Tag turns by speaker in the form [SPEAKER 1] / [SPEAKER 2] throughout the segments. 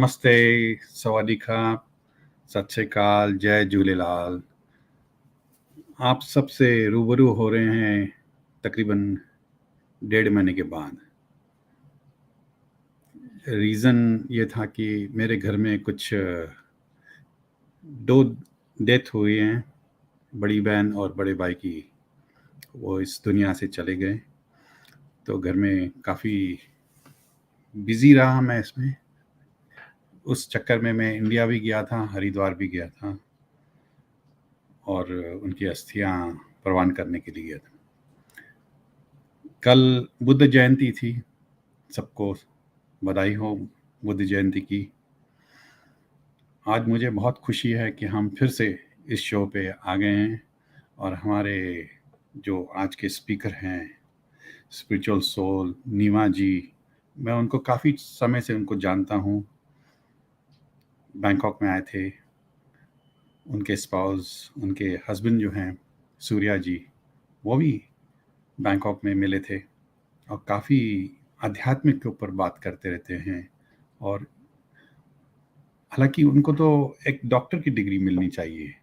[SPEAKER 1] नमस्ते, सवादिका, सत श्री अकाल, जय झूलेलाल। आप सबसे रूबरू हो रहे हैं तकरीबन 1.5 महीने के बाद। रीज़न ये था कि मेरे घर में कुछ 2 डेथ हुई हैं, बड़ी बहन और बड़े भाई की। वो इस दुनिया से चले गए, तो घर में काफ़ी बिज़ी रहा मैं इसमें। उस चक्कर में मैं इंडिया भी गया था, हरिद्वार भी गया था और उनकी अस्थियां प्रवान करने के लिए गया था। कल बुद्ध जयंती थी, सबको बधाई हो बुद्ध जयंती की। आज मुझे बहुत खुशी है कि हम फिर से इस शो पे आ गए हैं और हमारे जो आज के स्पीकर हैं, स्पिरिचुअल सोल नीमा जी, मैं उनको काफ़ी समय से उनको जानता हूँ। बैंकॉक में आए थे, उनके स्पाउस, उनके हस्बैंड जो हैं सूर्या जी, वो भी बैंकॉक में मिले थे और काफ़ी आध्यात्मिक के ऊपर बात करते रहते हैं। और हालांकि उनको तो एक डॉक्टर की डिग्री मिलनी चाहिए,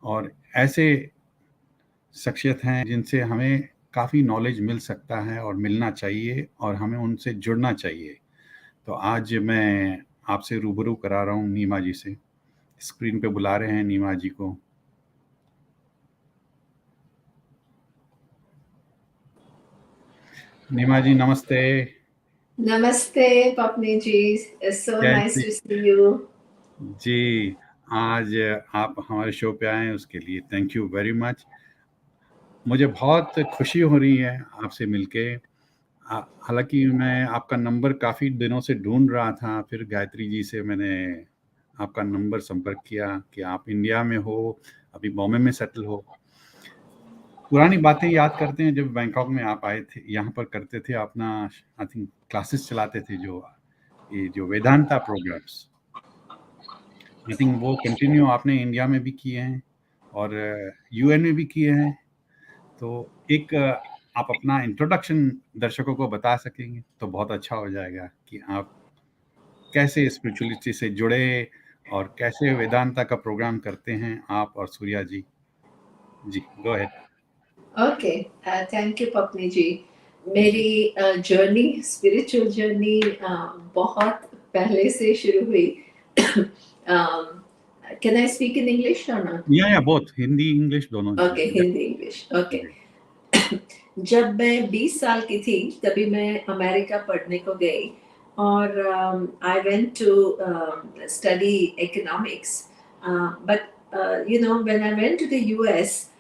[SPEAKER 1] और ऐसे शख्सियत हैं जिनसे हमें काफ़ी नॉलेज मिल सकता है और मिलना चाहिए और हमें उनसे जुड़ना चाहिए। तो आज मैं आपसे रूबरू करा रहा हूँ नीमा जी से। स्क्रीन पे बुला रहे हैं नीमा जी को। नीमा जी नमस्ते।
[SPEAKER 2] नमस्ते पपनी जी, it's so nice
[SPEAKER 1] कैसी
[SPEAKER 2] to see you.
[SPEAKER 1] जी, आज आप हमारे शो पे आए हैं उसके लिए थैंक यू वेरी मच। मुझे बहुत खुशी हो रही है आपसे मिलके। हालांकि मैं आपका नंबर काफ़ी दिनों से ढूंढ रहा था, फिर गायत्री जी से मैंने आपका नंबर संपर्क किया कि आप इंडिया में हो, अभी बॉम्बे में सेटल हो। पुरानी बातें याद करते हैं, जब बैंकॉक में आप आए थे, यहाँ पर करते थे अपना आई थिंक क्लासेस चलाते थे, ये जो वेदांता प्रोग्राम्स, आई थिंक वो कंटिन्यू आपने इंडिया में भी किए हैं और यूएन में भी किए हैं। तो एक आप अपना इंट्रोडक्शन दर्शकों को बता सकेंगे तो बहुत अच्छा हो जाएगा कि आप कैसे स्पिरिचुअलिटी से जुड़े और कैसे वेदांता का प्रोग्राम करते हैं आप और Surya ji. Ji go ahead.
[SPEAKER 2] Okay, thank you Papni ji. मेरी जर्नी, स्पिरिचुअल जर्नी बहुत पहले से शुरू हुई। Can I speak in English or not?
[SPEAKER 1] या बोथ हिंदी इंग्लिश दोनों।
[SPEAKER 2] Okay, Hindi English. Okay. जब मैं 20 साल की थी तभी मैं अमेरिका पढ़ने को गई और I went to study economics, but you know when I went to the US,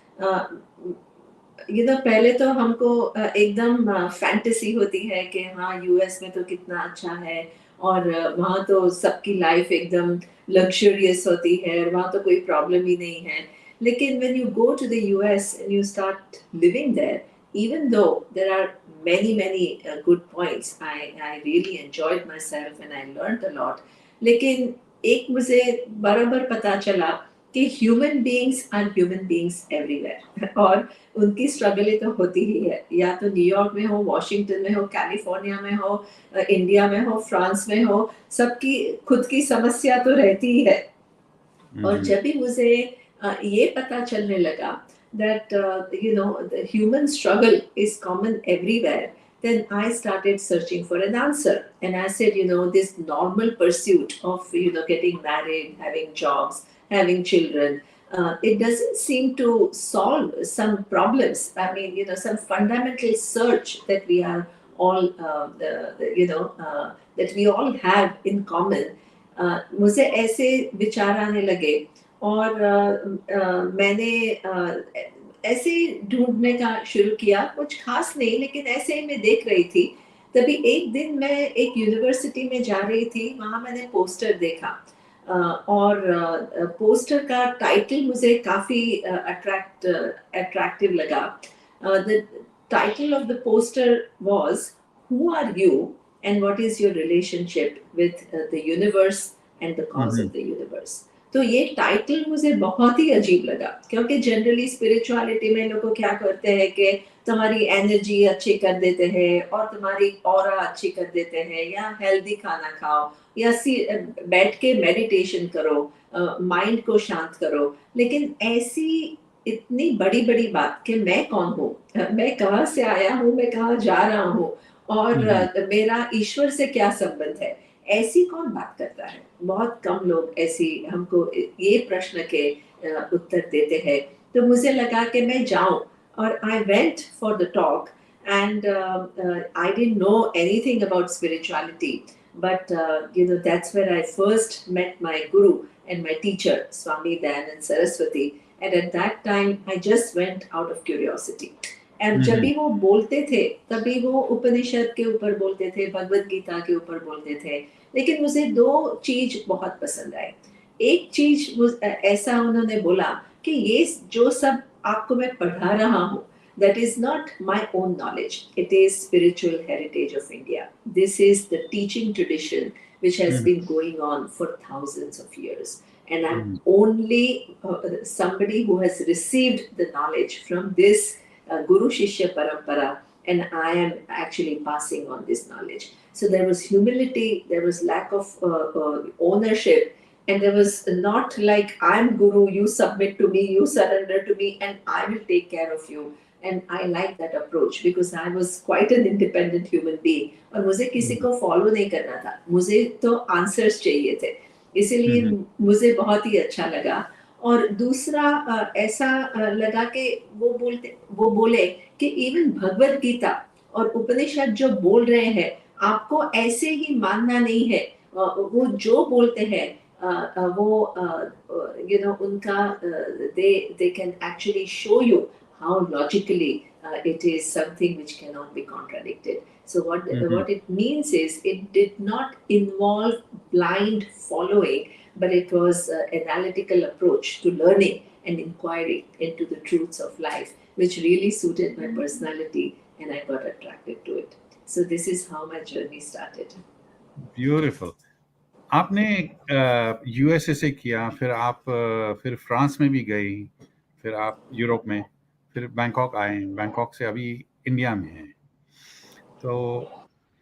[SPEAKER 2] पहले तो हमको एकदम फैंटेसी होती है कि हाँ यूएस में तो कितना अच्छा है और वहाँ तो सबकी लाइफ एकदम लग्जरियस होती है और वहाँ तो कोई प्रॉब्लम ही नहीं है। लेकिन when you go to the US and you start living there, even though there are many good points, I really enjoyed myself and I learned a lot. लेकिन एक मुझे बराबर पता चला कि human beings are human beings everywhere और उनकी struggle तो होती ही है, या तो न्यूयॉर्क में हो, वॉशिंगटन में हो, कैलिफोर्निया में हो, इंडिया में हो, फ्रांस में हो, सबकी खुद की समस्या तो रहती ही है। और जब भी मुझे ये पता चलने लगा that the human struggle is common everywhere, then I started searching for an answer, and I said, this normal pursuit of getting married, having jobs, having children, it doesn't seem to solve some problems. I mean, some fundamental search that we are all that we all have in common. मुझे ऐसे विचार आने लगे और मैंने ऐसे ढूंढने का शुरू किया, कुछ खास नहीं लेकिन ऐसे ही मैं देख रही थी। तभी एक दिन मैं एक यूनिवर्सिटी में जा रही थी, वहाँ मैंने पोस्टर देखा और पोस्टर का टाइटल मुझे काफ़ी अट्रैक्टिव लगा। The title of the poster was who are you and what is your relationship with the universe and the cause of the universe. तो ये टाइटल मुझे बहुत ही अजीब लगा, क्योंकि जनरली स्पिरिचुअलिटी में लोग क्या करते हैं कि तुम्हारी एनर्जी अच्छी कर देते हैं और तुम्हारी ऑरा अच्छी कर देते हैं, या हेल्दी खाना खाओ, या बैठ के मेडिटेशन करो, माइंड को शांत करो। लेकिन ऐसी इतनी बड़ी बड़ी बात कि मैं कौन हूँ, मैं कहाँ से आया हूँ, मैं कहाँ जा रहा हूँ, और
[SPEAKER 1] हम्म,
[SPEAKER 2] मेरा ईश्वर से क्या संबंध है, ऐसी कौन बात करता है। बहुत कम लोग ऐसी हमको ये प्रश्न के उत्तर देते हैं। तो मुझे लगा कि मैं जाऊं, और I went for the talk, and I didn't know anything about spirituality, but that's where I first met my guru and my teacher, Swami Dayanand Saraswati. And at that time, I just went out of curiosity. And जब
[SPEAKER 1] हम्म,
[SPEAKER 2] भी वो बोलते थे, तभी वो उपनिषद के ऊपर बोलते थे, भगवत गीता के ऊपर बोलते थे। लेकिन मुझे दो चीज बहुत पसंद आई। एक चीज ऐसा उन्होंने बोला कि ये जो सब आपको मैं पढ़ा रहा हूँ, that is not my own knowledge. It is spiritual heritage of India. This is the teaching tradition which has
[SPEAKER 1] hmm,
[SPEAKER 2] been going on for thousands of years. And I'm
[SPEAKER 1] hmm,
[SPEAKER 2] only somebody who has received the knowledge from this Guru Shishya Parampara, and I am actually passing on this knowledge. So there was humility, there was lack of ownership, and there was not like, I'm Guru, you submit to me, you surrender to me, and I will take care of you. And I like that approach because I was quite an independent human being, और मुझे किसी
[SPEAKER 1] हम्म,
[SPEAKER 2] को follow नहीं करना था, मुझे तो answers चाहिए थे। इसीलिए
[SPEAKER 1] हम्म,
[SPEAKER 2] मुझे बहुत ही अच्छा लगा। और दूसरा ऐसा लगा कि वो बोले कि इवन भगवत गीता और उपनिषद जो बोल रहे हैं, आपको ऐसे ही मानना नहीं है। वो जो बोलते हैं वो उनका they can actually show you how logically it is something which cannot be contradicted. So
[SPEAKER 1] hmm,
[SPEAKER 2] what it means is, it did not involve blind following, but it was an analytical approach to learning and inquiry into the truths of life, which really suited my personality, and I got attracted to it. So this is how my journey started.
[SPEAKER 1] Beautiful. आपने USA से किया, फिर आप फिर France में भी गई, फिर आप यूरोप में, फिर बैंकॉक आए, बैंकॉक से अभी इंडिया में हैं। तो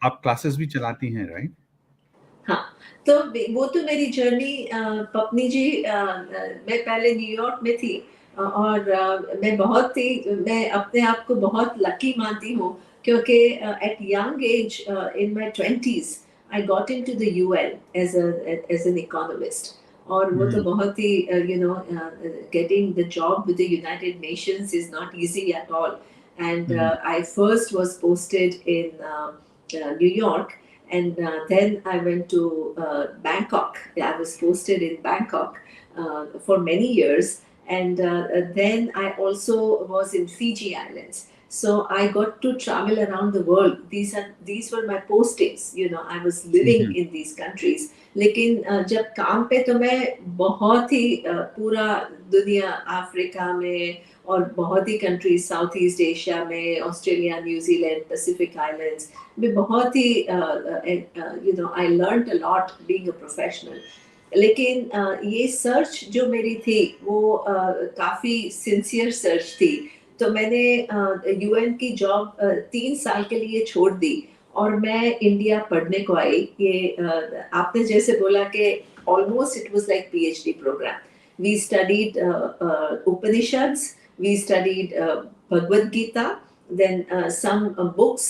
[SPEAKER 1] आप क्लासेस भी चलाती हैं, राइट?
[SPEAKER 2] हाँ, तो वो तो मेरी जर्नी पत्नी जी, मैं पहले न्यूयॉर्क में थी, और मैं अपने आप को बहुत लकी मानती हूँ, क्योंकि at young age in my 20s I got into the UN as an economist. और वो तो
[SPEAKER 1] हुँ,
[SPEAKER 2] बहुत ही getting the job with the United Nations is not easy at all. And
[SPEAKER 1] hmm,
[SPEAKER 2] I first was posted in New York, and then I went to Bangkok. I was posted in Bangkok for many years, and then I also was in Fiji Islands. So I got to travel around the world. These were my postings. I was
[SPEAKER 1] hmm,
[SPEAKER 2] living
[SPEAKER 1] hmm,
[SPEAKER 2] in these countries. लेकिन जब काम पे तो मैं बहुत ही पूरा दुनिया, Africa में और बहुत ही कंट्रीज, साउथ ईस्ट एशिया में, ऑस्ट्रेलिया, न्यूजीलैंड, पैसिफिक आइलैंड्स में बहुत ही I learned a lot being a professional. लेकिन ये सर्च जो मेरी थी वो काफ़ी सिंसियर सर्च थी। तो मैंने यूएन की जॉब 3 साल के लिए छोड़ दी, और मैं इंडिया पढ़ने को आई। ये आपने जैसे बोला कि almost it was like PhD programme. We studied Upanishads, we studied Bhagavad Gita, then some books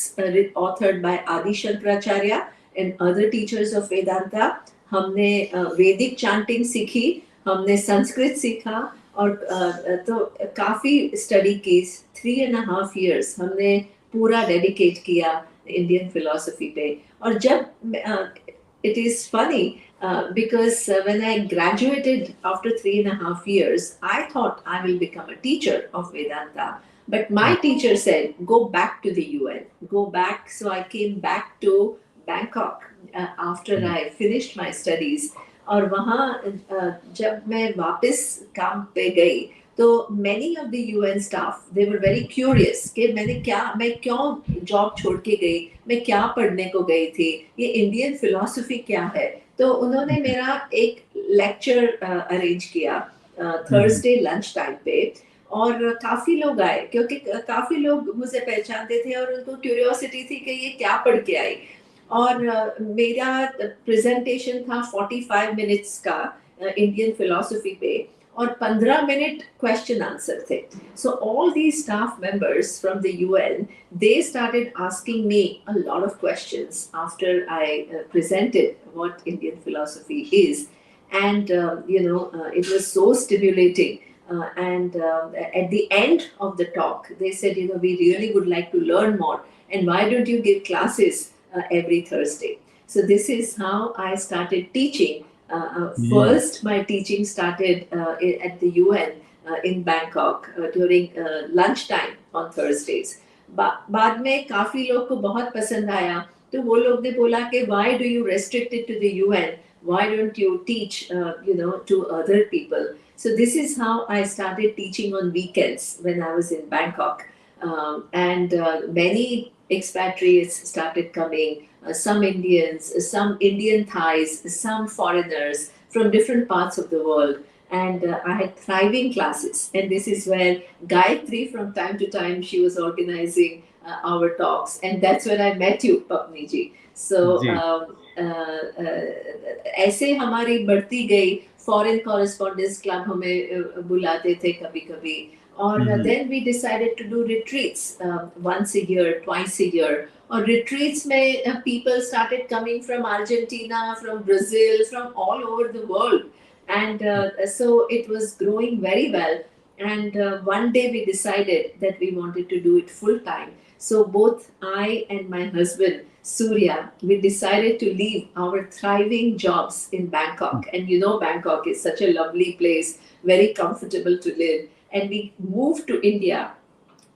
[SPEAKER 2] authored by Adi Shankaracharya and other teachers of Vedanta. हमने वैदिक चैंटिंग सीखी, हमने संस्कृत सीखा, और तो काफ़ी स्टडी की। 3.5 years हमने पूरा डेडिकेट किया इंडियन फिलोसफी पे। और जब it is funny because when I graduated after 3.5 years, I thought I will become a teacher of Vedanta. But my
[SPEAKER 1] hmm,
[SPEAKER 2] teacher said, go back to the UN, go back. So I came back to Bangkok after
[SPEAKER 1] hmm,
[SPEAKER 2] I finished my studies. और वहाँ जब मैं वापस काम पे गई, तो many of the UN staff, they were very curious कि मैं क्यों जॉब छोड़ के गई, मैं क्या पढ़ने को गई थी, ये इंडियन फिलोसफी क्या है। तो उन्होंने
[SPEAKER 1] हुँ,
[SPEAKER 2] मेरा एक लेक्चर अरेंज किया थर्सडे लंच टाइम पे, और काफी लोग आए क्योंकि काफी लोग मुझे पहचानते थे और उनको क्यूरियोसिटी थी कि ये क्या पढ़ के आई। और मेरा प्रेजेंटेशन था 45 मिनट्स का इंडियन फिलोसफी पे, और 15 मिनट क्वेश्चन आंसर थे। So all these staff members from the UN, they started asking me a lot of questions after I presented what Indian philosophy is. And it was so stimulating. And at the end of the talk, they said, we really would like to learn more. And why don't you give classes every Thursday? So this is how I started teaching.
[SPEAKER 1] जी,
[SPEAKER 2] First, my teaching started at the UN in Bangkok during lunchtime on Thursdays. बाद में काफी लोग को बहुत पसंद आया, तो वो लोग ने बोला कि why do you restrict it to the UN? Why don't you teach to other people? So this is how I started teaching on weekends when I was in Bangkok. And many expatriates started coming, some Indians, some Indian Thais, some foreigners from different parts of the world. And I had thriving classes. And this is where Gayatri, from time to time, she was organizing our talks. And that's when I met you, Papni ji. So
[SPEAKER 1] जी,
[SPEAKER 2] ऐसे हमारी बढ़ती गई, foreign correspondence club हमें बुलाते थे कभी कभी, और
[SPEAKER 1] mhm.
[SPEAKER 2] Then we decided to do retreats once a year, twice a year. और रिट्रीट्स में people started coming from Argentina, from Brazil, from all over the world, and so it was growing very well. And one day we decided that we wanted to do it full time. So both I and my husband Surya, we decided to leave our thriving jobs in Bangkok. And Bangkok is such a lovely place, very comfortable to live. And we moved to India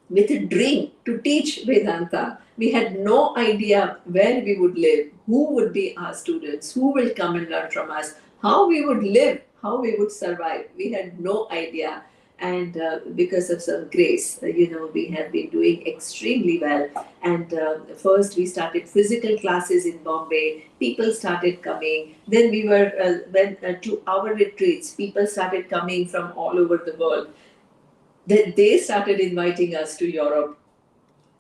[SPEAKER 2] with a dream to teach Vedanta. We had no idea where we would live, who would be our students, who will come and learn from us, how we would live, how we would survive. We had no idea. And because of some grace, we have been doing extremely well. And first, we started physical classes in Bombay. People started coming. Then we were went to our retreats. People started coming from all over the world. Then they started inviting us to Europe.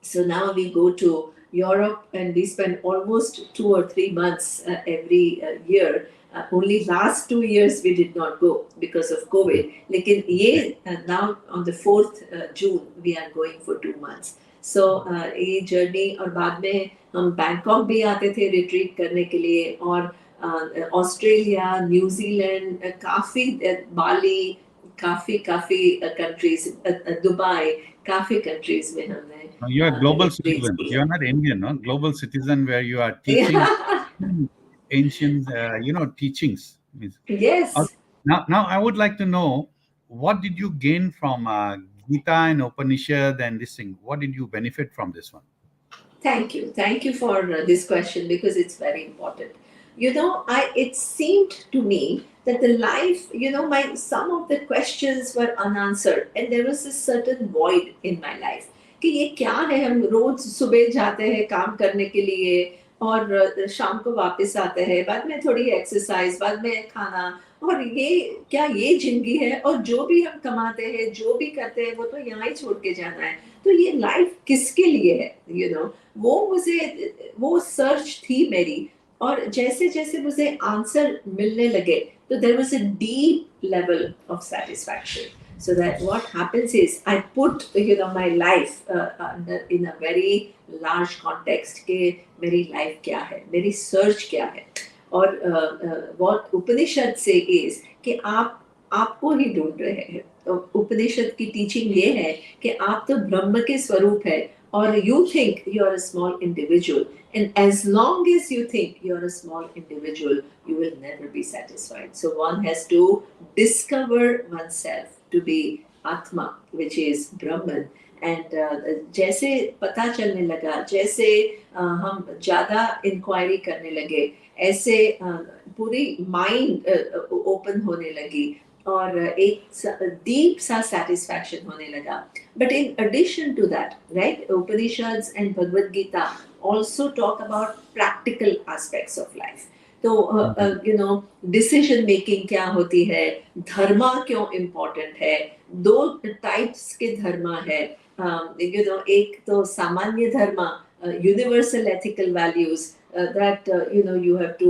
[SPEAKER 2] So now we go to Europe and we spend almost 2 or 3 months every year. Only last 2 years we did not go because of COVID. लेकिन ये now on the 4th June we are going for 2 months. So ये journey, और बाद में हम Bangkok भी आते थे रिट्रीट करने के लिए, और ऑस्ट्रेलिया, न्यूजीलैंड, काफी बाली, काफी काफी कंट्रीज, दुबई, काफी कंट्रीज में हमने
[SPEAKER 1] You are a global
[SPEAKER 2] retreat
[SPEAKER 1] citizen. You
[SPEAKER 2] किए।
[SPEAKER 1] are not Indian, no? Global citizen where you are teaching ancient, teachings. Uh,
[SPEAKER 2] Yes.
[SPEAKER 1] now, I would like to know what did you gain from Gita and Upanishad and this thing? What did you benefit from this one?
[SPEAKER 2] Thank you. Thank you for this question because it's very important. I it seemed to me that the life, my some of the questions were unanswered, and there was a certain void in my life. कि ये क्या है, हम रोज सुबह जाते हैं काम करने के लिए, और शाम को वापस आते हैं, बाद में थोड़ी एक्सरसाइज, बाद में खाना, और ये क्या ये जिंदगी है, और जो भी हम कमाते हैं, जो भी करते हैं, वो तो यहाँ ही छोड़ के जाना है। तो ये लाइफ किसके लिए है, वो सर्च थी मेरी। और जैसे जैसे मुझे आंसर मिलने लगे, तो there was a deep level of satisfaction. So that what happens is I put my life in a very large context कि मेरी लाइफ क्या है, मेरी सर्च क्या है। और what उपनिषद से is कि आपको ही ढूंढ रहे हैं। तो उपनिषद की टीचिंग ये है कि आप तो ब्रह्म के स्वरूप है, और you think you are a small individual, and as long as you think you are a small individual, you will never be satisfied. So one has to discover oneself to be Atma, which is Brahman. And जैसे पता चलने लगा, जैसे हम ज़्यादा inquiry करने लगे, ऐसे पूरी माइंड ओपन होने लगी, और एक डीप सा सेटिस्फैक्शन होने लगा। But in addition to that, right, Upanishads and Bhagavad Gita also talk about practical aspects of life.
[SPEAKER 1] Mhm.
[SPEAKER 2] Decision making क्या होती है, धर्मा क्यों इम्पोर्टेंट है, दो टाइप्स के धर्मा है, एक तो सामान्य धर्मा, universal ethical values, that you have to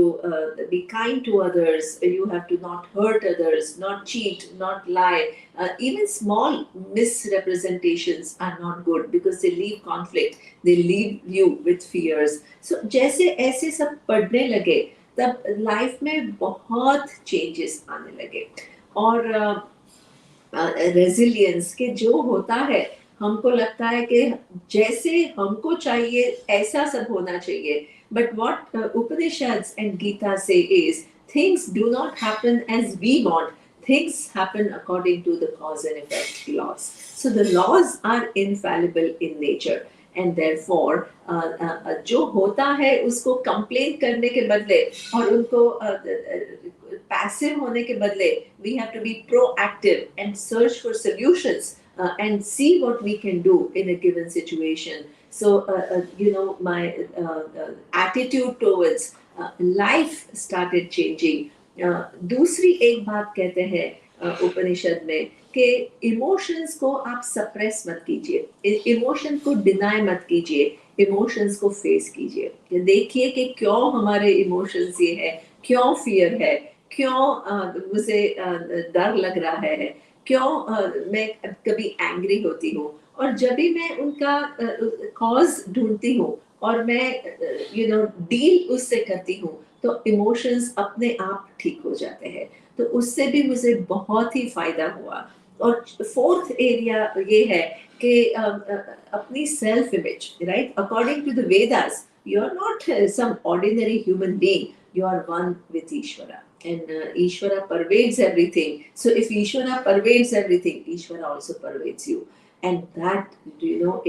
[SPEAKER 2] be kind to others, you have to not hurt others, not cheat, not lie. Even small misrepresentations are not good because they leave conflict, they leave you with fears. So जैसे ऐसे सब पढ़ने लगे तब life में बहुत changes आने लगे। और रेजिलियंस के जो होता है, हमको लगता है कि जैसे हमको चाहिए ऐसा सब होना चाहिए, but what Upanishads and Gita से is things do not happen as we want, things happen according to the cause and effect laws. So the laws are infallible in nature, and therefore जो होता है उसको कंप्लेन करने के बदले और उनको पैसिव होने के बदले we have to be proactive and search for solutions, and see what we can do in a given situation. So my attitude towards life started changing. दूसरी एक बात कहते हैं उपनिषद में कि इमोशंस को आप सप्रेस मत कीजिए, इमोशन को डिनाई मत कीजिए, इमोशंस को फेस कीजिए। देखिए कि क्यों हमारे इमोशंस ये है, क्यों फियर है, क्यों मुझे डर लग रहा है, क्यों मैं कभी एंग्री होती हूँ। और जब भी मैं उनका कॉज ढूंढती हूँ और मैं डील उससे करती हूँ, तो इमोशंस अपने आप ठीक हो जाते हैं। तो उससे भी मुझे बहुत ही फायदा हुआ। और फोर्थ एरिया ये है कि अपनी self image, right, according to the Vedas you are not some ordinary human being, you are one with Ishvara, and Ishvara pervades everything. So if Ishvara pervades everything, Ishvara also pervades you, and that,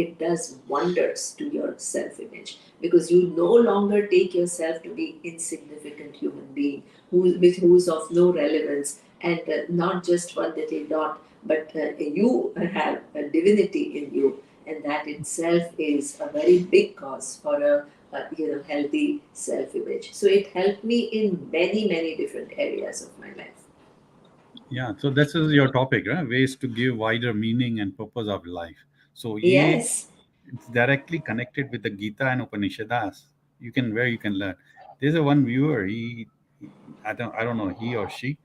[SPEAKER 2] it does wonders to your self image, because you no longer take yourself to be insignificant human being who's of no relevance, and not just one little dot, but you have a divinity in you, and that itself is a very big cause for a healthy self-image. So it helped me in many, many different areas of my life.
[SPEAKER 1] Yeah, so this is your topic, right? Ways to give wider meaning and purpose of life. So ye
[SPEAKER 2] Yes.
[SPEAKER 1] it's directly connected with the Gita and Upanishads. You can where you can learn. There's a one viewer. I don't know he or she.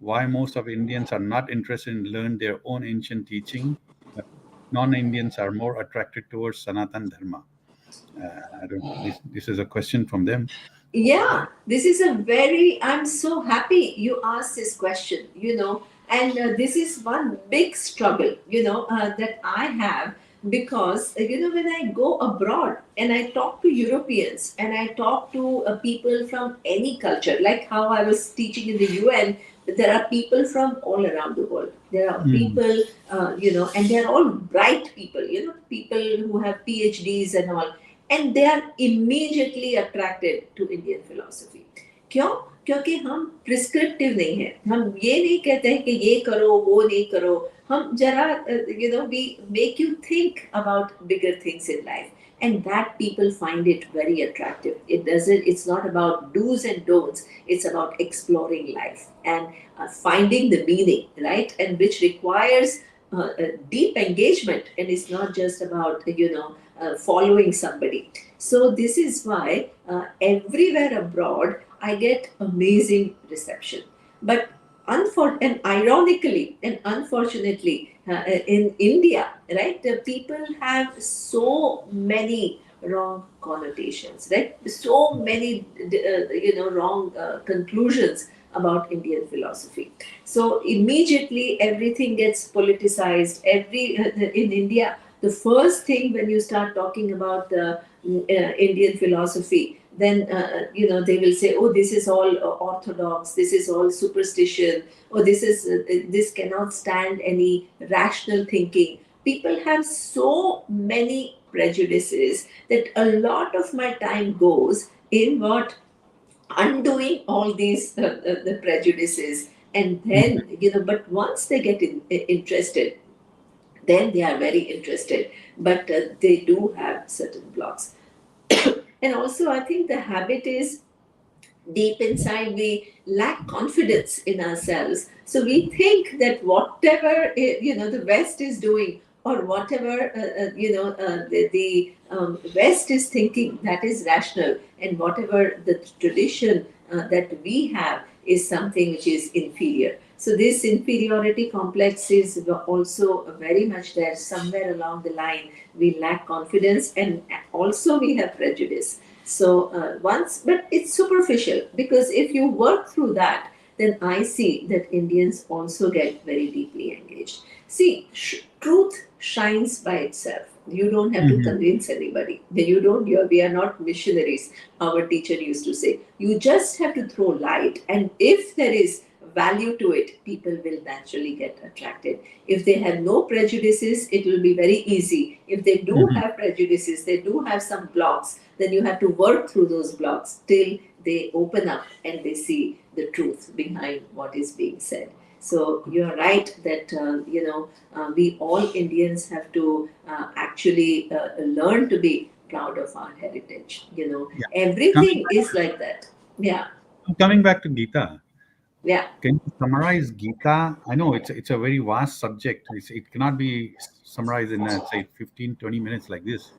[SPEAKER 1] Why most of Indians are not interested in learn their own ancient teaching, but non-Indians are more attracted towards Sanatan Dharma. I don't. This is a question from them.
[SPEAKER 2] Yeah, this is a very, I'm so happy you asked this question, and this is one big struggle, that I have, because, when I go abroad and I talk to Europeans and I talk to people from any culture, like how I was teaching in the UN, there are people from all around the world. There are
[SPEAKER 1] Mm.
[SPEAKER 2] people, and they're all bright people, people who have PhDs and all, and they are immediately attracted to Indian philosophy. क्यों? क्योंकि हम prescriptive नहीं है, हम ये नहीं कहते हैं कि ये करो वो नहीं करो, हम जरा we make you think about bigger things in life, and that people find it very attractive. It's not about do's and don'ts, it's about exploring life and finding the meaning, right, and which requires a deep engagement, and it's not just about following somebody. So this is why everywhere abroad I get amazing reception. But and ironically and unfortunately, in India, right, the people have so many wrong connotations, right? So many, wrong conclusions about Indian philosophy. So immediately everything gets politicized. In India, the first thing when you start talking about Indian philosophy, then they will say, "Oh, this is all orthodox. This is all superstition. Or this cannot stand any rational thinking." People have so many prejudices that a lot of my time goes in what undoing all these the prejudices, and then but once they get interested, then they are very interested, but they do have certain blocks. And also I think the habit is deep inside we lack confidence in ourselves, so we think that whatever the west is doing, or whatever the west is thinking, that is rational, and whatever the tradition that we have is something which is inferior. So this inferiority complex is also very much there. Somewhere along the line we lack confidence, and also we have prejudice. So but it's superficial, because if you work through that, then I see that Indians also get very deeply engaged. See, truth shines by itself. You don't have to
[SPEAKER 1] Mhm.
[SPEAKER 2] convince anybody. We are not missionaries. Our teacher used to say, you just have to throw light, and if there is value to it, people will naturally get attracted. If they have no prejudices, it will be very easy. If they do
[SPEAKER 1] Mhm.
[SPEAKER 2] have prejudices, they do have some blocks, then you have to work through those blocks till they open up and they see the truth behind what is being said. So you're right that we all Indians have to actually learn to be proud of our heritage.
[SPEAKER 1] Yeah. Coming
[SPEAKER 2] Everything
[SPEAKER 1] back,
[SPEAKER 2] is like that. Yeah,
[SPEAKER 1] coming back to Gita,
[SPEAKER 2] yeah.
[SPEAKER 1] can you summarize Gita? I know it's a very vast subject. It cannot be summarized in say 15, 20 minutes like this.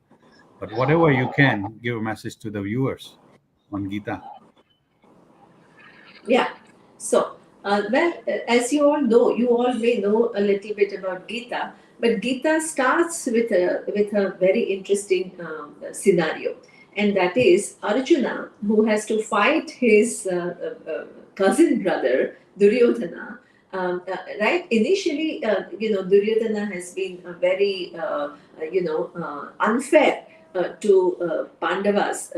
[SPEAKER 1] But whatever you can, give a message to the viewers on Gita.
[SPEAKER 2] Yeah. So, as you all may know a little bit about Gita, but Gita starts with a very interesting scenario, and that is Arjuna, who has to fight his cousin brother Duryodhana. Right? Initially, Duryodhana has been a very unfair to Pandavas,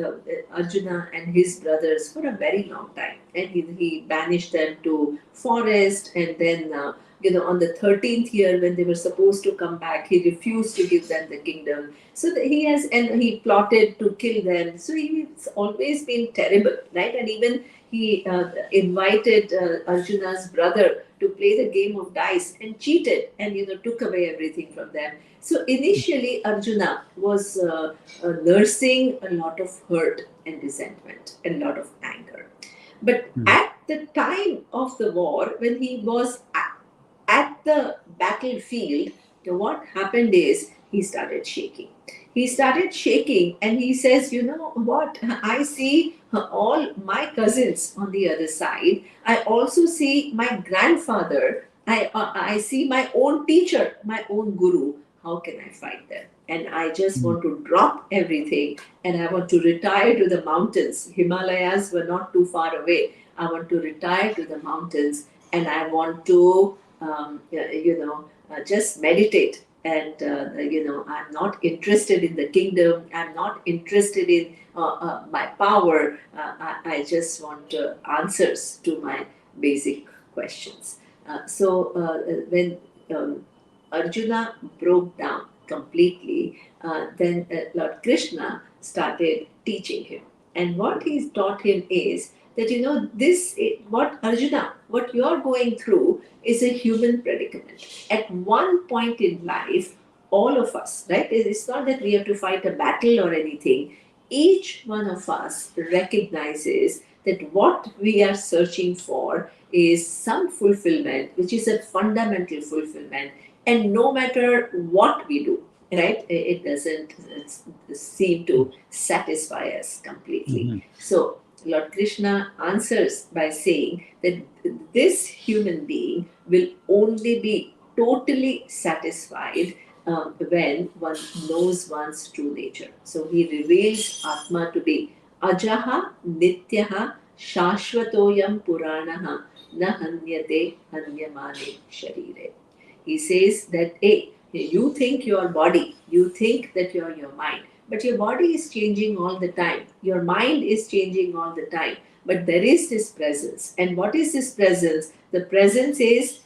[SPEAKER 2] Arjuna and his brothers, for a very long time, and he banished them to forest, and then on the 13th year when they were supposed to come back, he refused to give them the kingdom. So he plotted to kill them. So he's always been terrible, right? And even he invited Arjuna's brother to play the game of dice and cheated, and took away everything from them. So initially, Arjuna was nursing a lot of hurt and resentment and a lot of anger. But
[SPEAKER 1] Mhm.
[SPEAKER 2] at the time of the war, when he was at the battlefield, what happened is he started shaking. He started shaking, and he says, "You know what? I see all my cousins on the other side. I also see my grandfather. I see my own teacher, my own guru. How can I fight them? And I just
[SPEAKER 1] Mhm.
[SPEAKER 2] want to drop everything, and I want to retire to the mountains. Himalayas were not too far away. I want to retire to the mountains, and I want to just meditate. And I'm not interested in the kingdom. I'm not interested in my power. I just want answers to my basic questions. So when Arjuna broke down completely, then Lord Krishna started teaching him. And what he taught him is that, what Arjuna, what you're going through is a human predicament. At one point in life, all of us, right? It's not that we have to fight a battle or anything. Each one of us recognizes that what we are searching for is some fulfillment, which is a fundamental fulfillment. And no matter what we do, right, it doesn't seem to satisfy us completely.
[SPEAKER 1] Mhm.
[SPEAKER 2] So, Lord Krishna answers by saying that this human being will only be totally satisfied when one knows one's true nature. So he reveals Atma to be Ajaha Nityaha Shashvatoyam Puranaha Na Hanyate Hanyamane Sharire. He says that, hey, you think your body, you think that you're your mind, but your body is changing all the time. Your mind is changing all the time. But there is this presence. And what is this presence? The presence is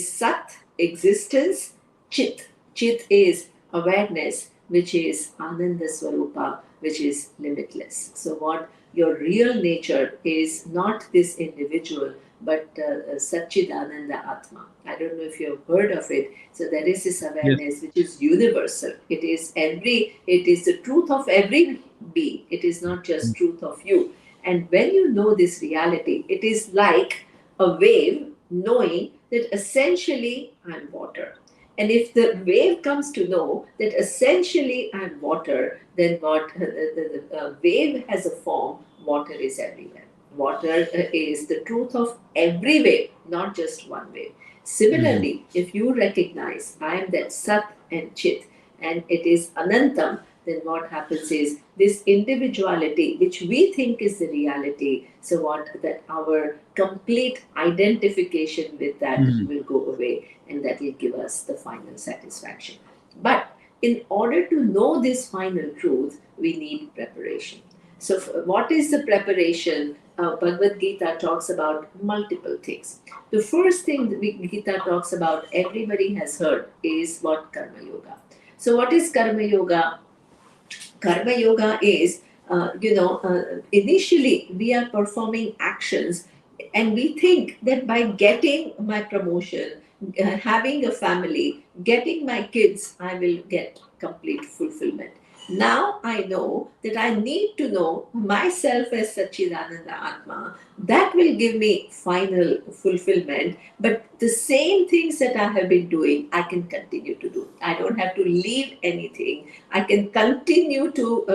[SPEAKER 2] Sat, existence, Chit. Chit is awareness, which is Ananda Swarupa, which is limitless. So, what your real nature is not this individual, but Satchidananda Atma. I don't know if you have heard of it. So, there is this
[SPEAKER 1] Yes.
[SPEAKER 2] awareness which is universal. It is the truth of every being. It is not just truth of you. And when you know this reality, it is like a wave knowing that essentially I'm water. And if the wave comes to know that essentially I'm water, then what the wave has a form, water is everywhere. Water is the truth of every wave, not just one wave.
[SPEAKER 1] Mhm.
[SPEAKER 2] Similarly, if you recognize I am that Sat and Chit and it is Anantam, then what happens is this individuality, which we think is the reality, so what that our complete identification with that
[SPEAKER 1] Mhm.
[SPEAKER 2] will go away and that will give us the final satisfaction. But in order to know this final truth, we need preparation. So, what is the preparation? Bhagavad Gita talks about multiple things. The first thing the Gita talks about, everybody has heard, is what Karma Yoga. So, what is Karma Yoga? Karma Yoga is, initially we are performing actions and we think that by getting my promotion, having a family, getting my kids, I will get complete fulfillment. Now I know that I need to know myself as Satchidananda Atma. That will give me final fulfillment. But the same things that I have been doing, I can continue to do. I don't have to leave anything. I can continue to,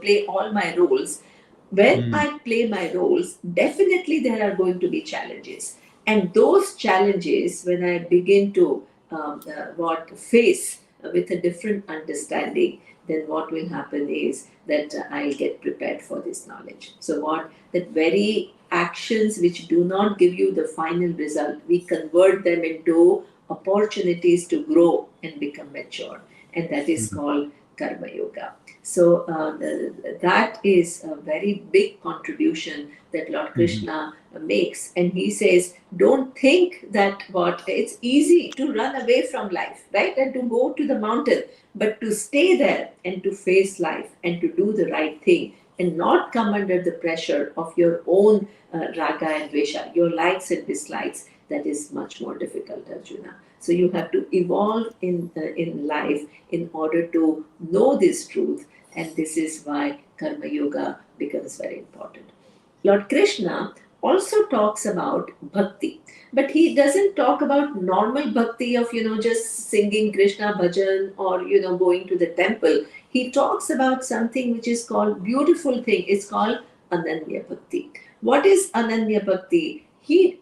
[SPEAKER 2] play all my roles. When
[SPEAKER 1] Mhm.
[SPEAKER 2] I play my roles, definitely there are going to be challenges, and those challenges, when I begin to what face with a different understanding, then what will happen is that I'll get prepared for this knowledge. So what that very actions which do not give you the final result, we convert them into opportunities to grow and become mature, and that is
[SPEAKER 1] Mhm.
[SPEAKER 2] called karma yoga. So that is a very big contribution that Lord
[SPEAKER 1] Mhm.
[SPEAKER 2] Krishna makes, and he says, "Don't think that what it's easy to run away from life, right, and to go to the mountain, but to stay there and to face life and to do the right thing." And not come under the pressure of your own raga and dvesha, your likes and dislikes. That is much more difficult, Arjuna. So you have to evolve in life in order to know this truth, and this is why karma yoga becomes very important. Lord Krishna also talks about bhakti, but he doesn't talk about normal bhakti of just singing Krishna bhajan or going to the temple. He talks about something which is called beautiful thing. It's called Ananya Bhakti. What is Ananya Bhakti? He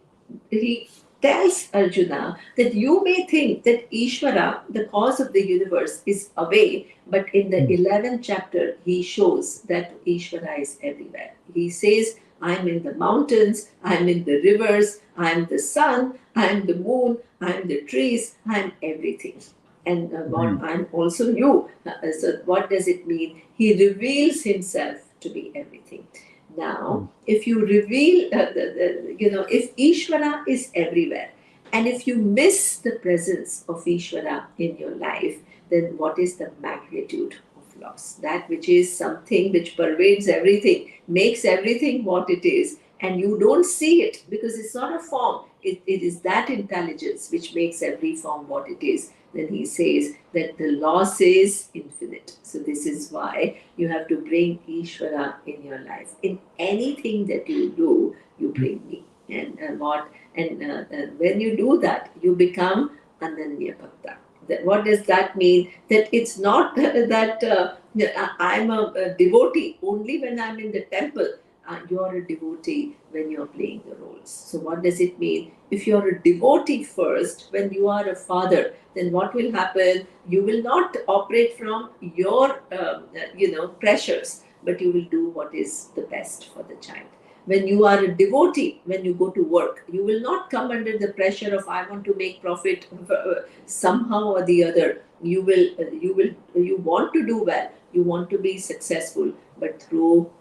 [SPEAKER 2] tells Arjuna that you may think that Ishvara, the cause of the universe, is away, but in the
[SPEAKER 1] Mhm.
[SPEAKER 2] 11th chapter, he shows that Ishvara is everywhere. He says, I'm in the mountains, I'm in the rivers, I'm the sun, I'm the moon, I'm the trees, I'm everything. And what
[SPEAKER 1] Mhm.
[SPEAKER 2] I'm also you. So, what does it mean? He reveals himself to be everything. Now, if you reveal, if Ishvara is everywhere, and if you miss the presence of Ishvara in your life, then what is the magnitude of loss? That which is something which pervades everything, makes everything what it is, and you don't see it because it's not a form. It is that intelligence which makes every form what it is. Then he says that the loss is infinite. So, this is why you have to bring Ishvara in your life. In anything that you do, you bring me. And when you do that, you become Ananya Bhakta. What does that mean? That it's not that I'm a devotee only when I'm in the temple. You're a devotee when you're playing the roles. So, what does it mean? If you're a devotee first, when you are a father, then what will happen? You will not operate from your, pressures, but you will do what is the best for the child. When you are a devotee, when you go to work, you will not come under the pressure of I want to make profit somehow or the other. You want to do well, you want to be successful, but through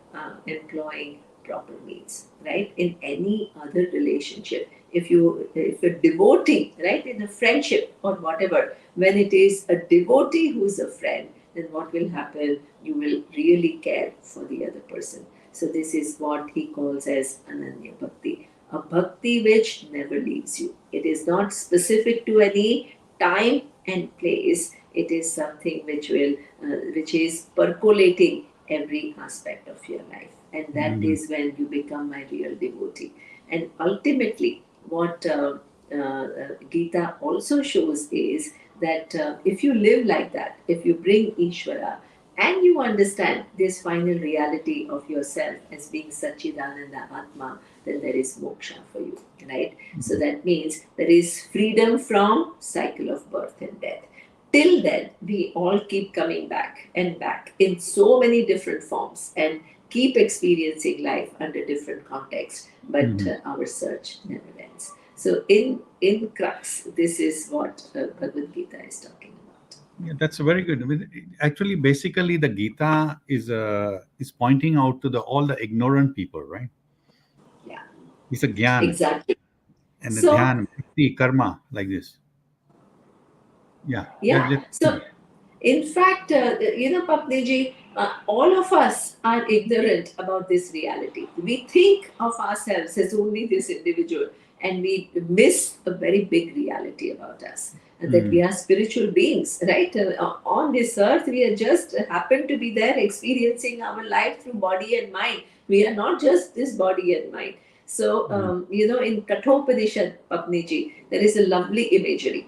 [SPEAKER 2] employing proper means, right? In any other relationship, if you're devotee, right, in a friendship or whatever, when it is a devotee who's a friend, then what will happen? You will really care for the other person. So this is what he calls as Ananya Bhakti, a bhakti which never leaves you. It is not specific to any time and place. It is something which is percolating every aspect of your life. And that
[SPEAKER 1] Mm.
[SPEAKER 2] is when you become my real devotee. And ultimately, what Gita also shows is that if you live like that, if you bring Ishvara, and you understand this final reality of yourself as being Satchidananda Atma, then there is moksha for you, right? So that means there is freedom from cycle of birth and death. Till then, we all keep coming back and back in so many different forms and keep experiencing life under different contexts, but
[SPEAKER 1] Mhm.
[SPEAKER 2] our search never ends. So, in crux, this is what Bhagavad Gita is talking about.
[SPEAKER 1] Yeah, that's very good. I mean, actually, basically, the Gita is pointing out to the all the ignorant people, right?
[SPEAKER 2] Yeah,
[SPEAKER 1] It's a gyan
[SPEAKER 2] exactly.
[SPEAKER 1] and the
[SPEAKER 2] So,
[SPEAKER 1] dhyan, bhakti, karma, like this. Yeah,
[SPEAKER 2] yeah,
[SPEAKER 1] that
[SPEAKER 2] so in fact, Papniji, all of us are ignorant about this reality. We think of ourselves as only this individual, and we miss a very big reality about us. That we
[SPEAKER 1] mm,
[SPEAKER 2] are spiritual beings, right? On this earth, we are just happen to be there experiencing our life through body and mind. We are not just this body and mind. So,
[SPEAKER 1] mm.
[SPEAKER 2] in Kathopadishad, Papniji, there is a lovely imagery,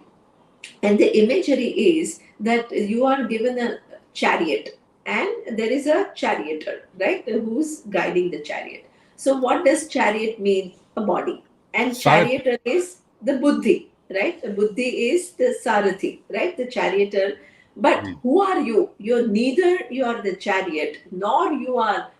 [SPEAKER 2] and the imagery is that you are given a chariot and there is a charioteer, right, who's guiding the chariot. So what does chariot mean? A body. And
[SPEAKER 1] Sarath.
[SPEAKER 2] charioteer is the buddhi, right? The buddhi is the sarathi, right, the charioteer. But
[SPEAKER 1] Mm.
[SPEAKER 2] who are you? You're neither you are the chariot nor you are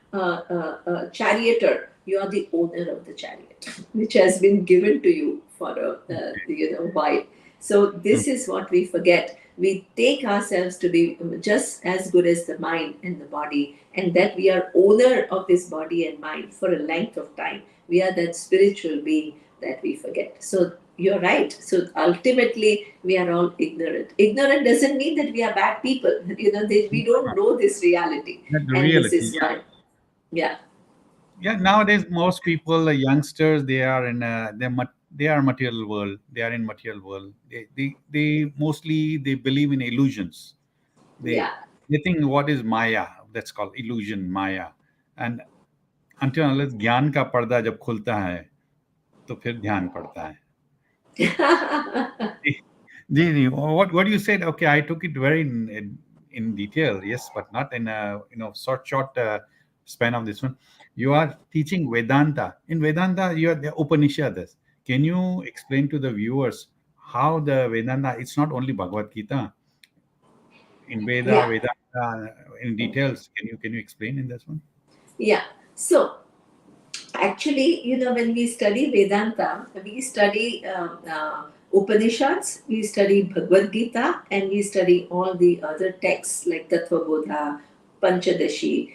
[SPEAKER 2] charioteer. You are the owner of the chariot, which has been given to you for a while. So
[SPEAKER 1] Mm.
[SPEAKER 2] this is what we forget. We take ourselves to be just as good as the mind and the body, and that we are owner of this body and mind for a length of time. We are that spiritual being that we forget. So you're right. So ultimately, we are all ignorant. Ignorant doesn't mean that we are bad people. We don't know this reality,
[SPEAKER 1] That's the
[SPEAKER 2] and this
[SPEAKER 1] reality.
[SPEAKER 2] is why. Yeah,
[SPEAKER 1] Yeah, nowadays most people, the youngsters, they are in they are material world. They are in material world. They mostly they believe in illusions. They
[SPEAKER 2] yeah.
[SPEAKER 1] they think what is Maya. That's called illusion, Maya. And until unless ज्ञान का पर्दा जब खुलता है तो फिर ध्यान पड़ता है. Ji, what you said, okay, I took it very in detail, yes, but not in a short span of this one. You are teaching Vedanta. In Vedanta, you are the Upanishads. Can you explain to the viewers how the Vedanta? It's not only Bhagavad Gita. In
[SPEAKER 2] Yeah.
[SPEAKER 1] Vedanta, in details. Can you explain in this one?
[SPEAKER 2] Yeah. So actually, when we study Vedanta, we study Upanishads, we study Bhagavad Gita, and we study all the other texts like Tattva Bodha, Panchadashi.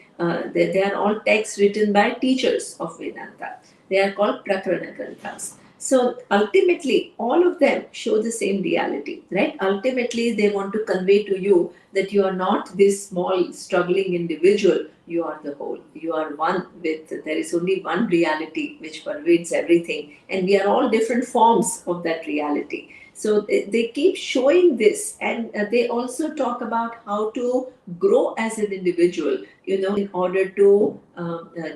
[SPEAKER 2] They are all texts written by teachers of Vedanta. They are called Prakarana Granthas. So ultimately, all of them show the same reality, right? Ultimately, they want to convey to you that you are not this small, struggling individual. You are the whole. You are one with, there is only one reality which pervades everything. And we are all different forms of that reality. So they keep showing this, and they also talk about how to grow as an individual, in order to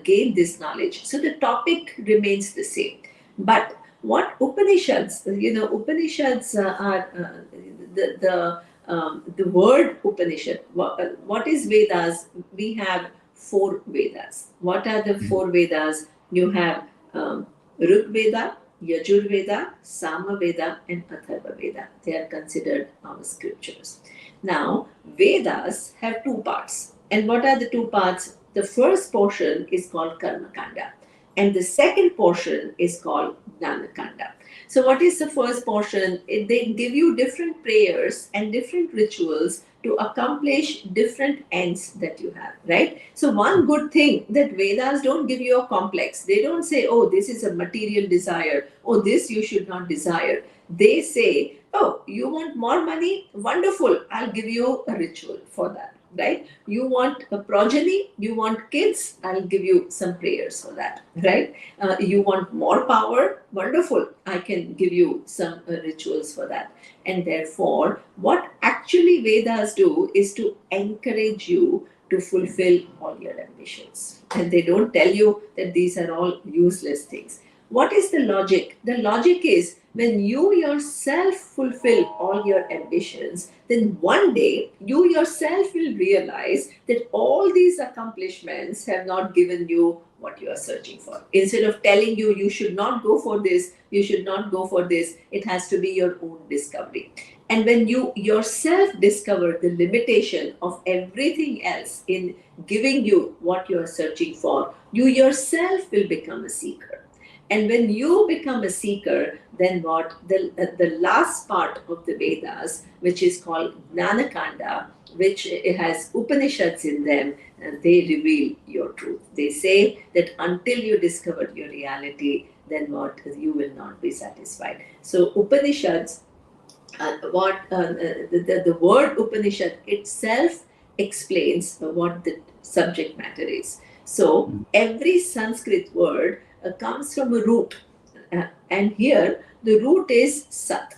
[SPEAKER 2] gain this knowledge. So the topic remains the same. But what Upanishads, Upanishads are the word Upanishad. What is Vedas? We have four Vedas. What are the
[SPEAKER 1] Mhm.
[SPEAKER 2] four Vedas? You have Rig Veda, Yajur Veda, Sama Veda, and Atharva Veda. They are considered our scriptures. Now, Vedas have two parts. And what are the two parts? The first portion is called Karma Kanda, and the second portion is called Jnana Kanda. So, what is the first portion? They give you different prayers and different rituals to accomplish different ends that you have, right? So, one good thing that Vedas don't give you a complex. They don't say, oh, this is a material desire, oh, this you should not desire. They say, oh, you want more money? Wonderful, I'll give you a ritual for that, right? You want a progeny, you want kids, I'll give you some prayers for that, right? You want more power, wonderful, I can give you some rituals for that. And therefore, what actually Vedas do is to encourage you to fulfill all your ambitions. And they don't tell you that these are all useless things. What is the logic? The logic is when you yourself fulfill all your ambitions, then one day you yourself will realize that all these accomplishments have not given you what you are searching for. Instead of telling you, you should not go for this, you should not go for this, it has to be your own discovery. And when you yourself discover the limitation of everything else in giving you what you are searching for, you yourself will become a seeker. And when you become a seeker, then what? The last part of the Vedas, which is called Jnanakanda, which has Upanishads in them, they reveal your truth. They say that until you discover your reality, then what? You will not be satisfied. So Upanishads, the word Upanishad itself explains what the subject matter is. So every Sanskrit word comes from a root, and here the root is Sat,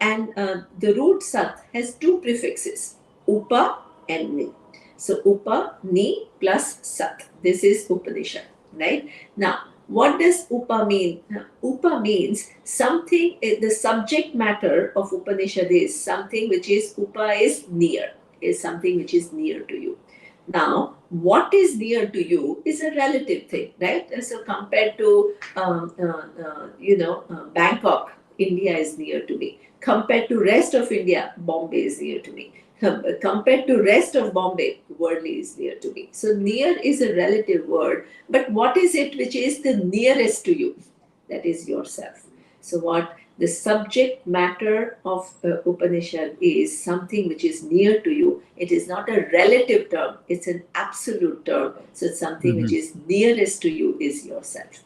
[SPEAKER 2] and the root Sat has two prefixes, Upa and Ni. So Upa, Ni plus Sat. This is Upanishad, right? Now, what does Upa mean? Upa means something, the subject matter of Upanishad is something which is, Upa is near, is something which is near to you. Now, what is near to you is a relative thing, right? So compared to, Bangkok, India is near to me. Compared to rest of India, Bombay is near to me. Compared to rest of Bombay, Worli is near to me. So near is a relative word, but what is it which is the nearest to you? That is yourself. So what the subject matter of Upanishad is something which is near to you. It is not a relative term, it's an absolute term. So something which is nearest to you is yourself.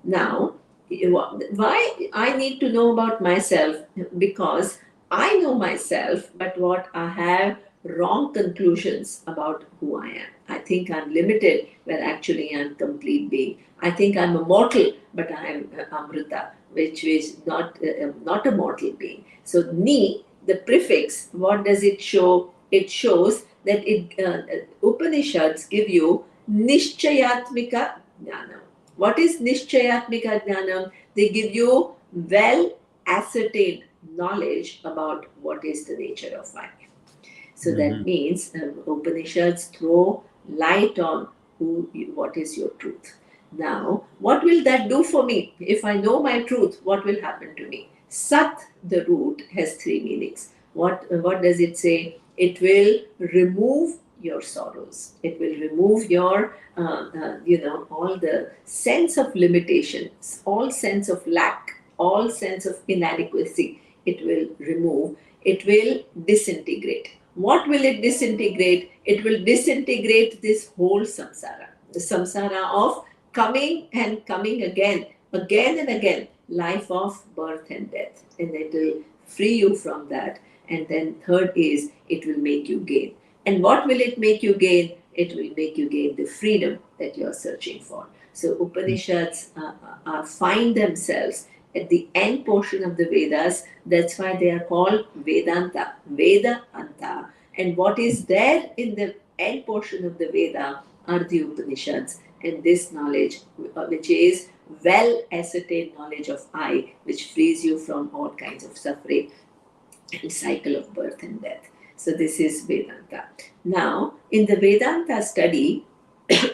[SPEAKER 2] Now, why I need to know about myself? Because I know myself, but what I have wrong conclusions about who I am. I think I'm limited, where actually I'm complete being. I think I'm a mortal, but I am Amrita, which is not a mortal being. So Ni, the prefix, what does it show? It shows that Upanishads give you Nishchayatmika Jnanam. What is Nishchayatmika Jnanam? They give you well ascertained knowledge about what is the nature of I. So that means Upanishads throw light on what is your truth. Now, what will that do for me? If I know my truth, what will happen to me? Sat, the root, has three meanings. What does it say? It will remove your sorrows. It will remove your, all the sense of limitations, all sense of lack, all sense of inadequacy. It will remove. It will disintegrate. What will it disintegrate? It will disintegrate this whole samsara. The samsara of coming and coming again and again, life of birth and death. And it will free you from that. And then third is, it will make you gain. And what will it make you gain? It will make you gain the freedom that you are searching for. So Upanishads find themselves at the end portion of the Vedas. That's why they are called Vedanta, Veda Anta. And what is there in the end portion of the Veda are the Upanishads. And this knowledge, which is well ascertained knowledge of I, which frees you from all kinds of suffering and cycle of birth and death. So this is Vedanta. Now, in the Vedanta study,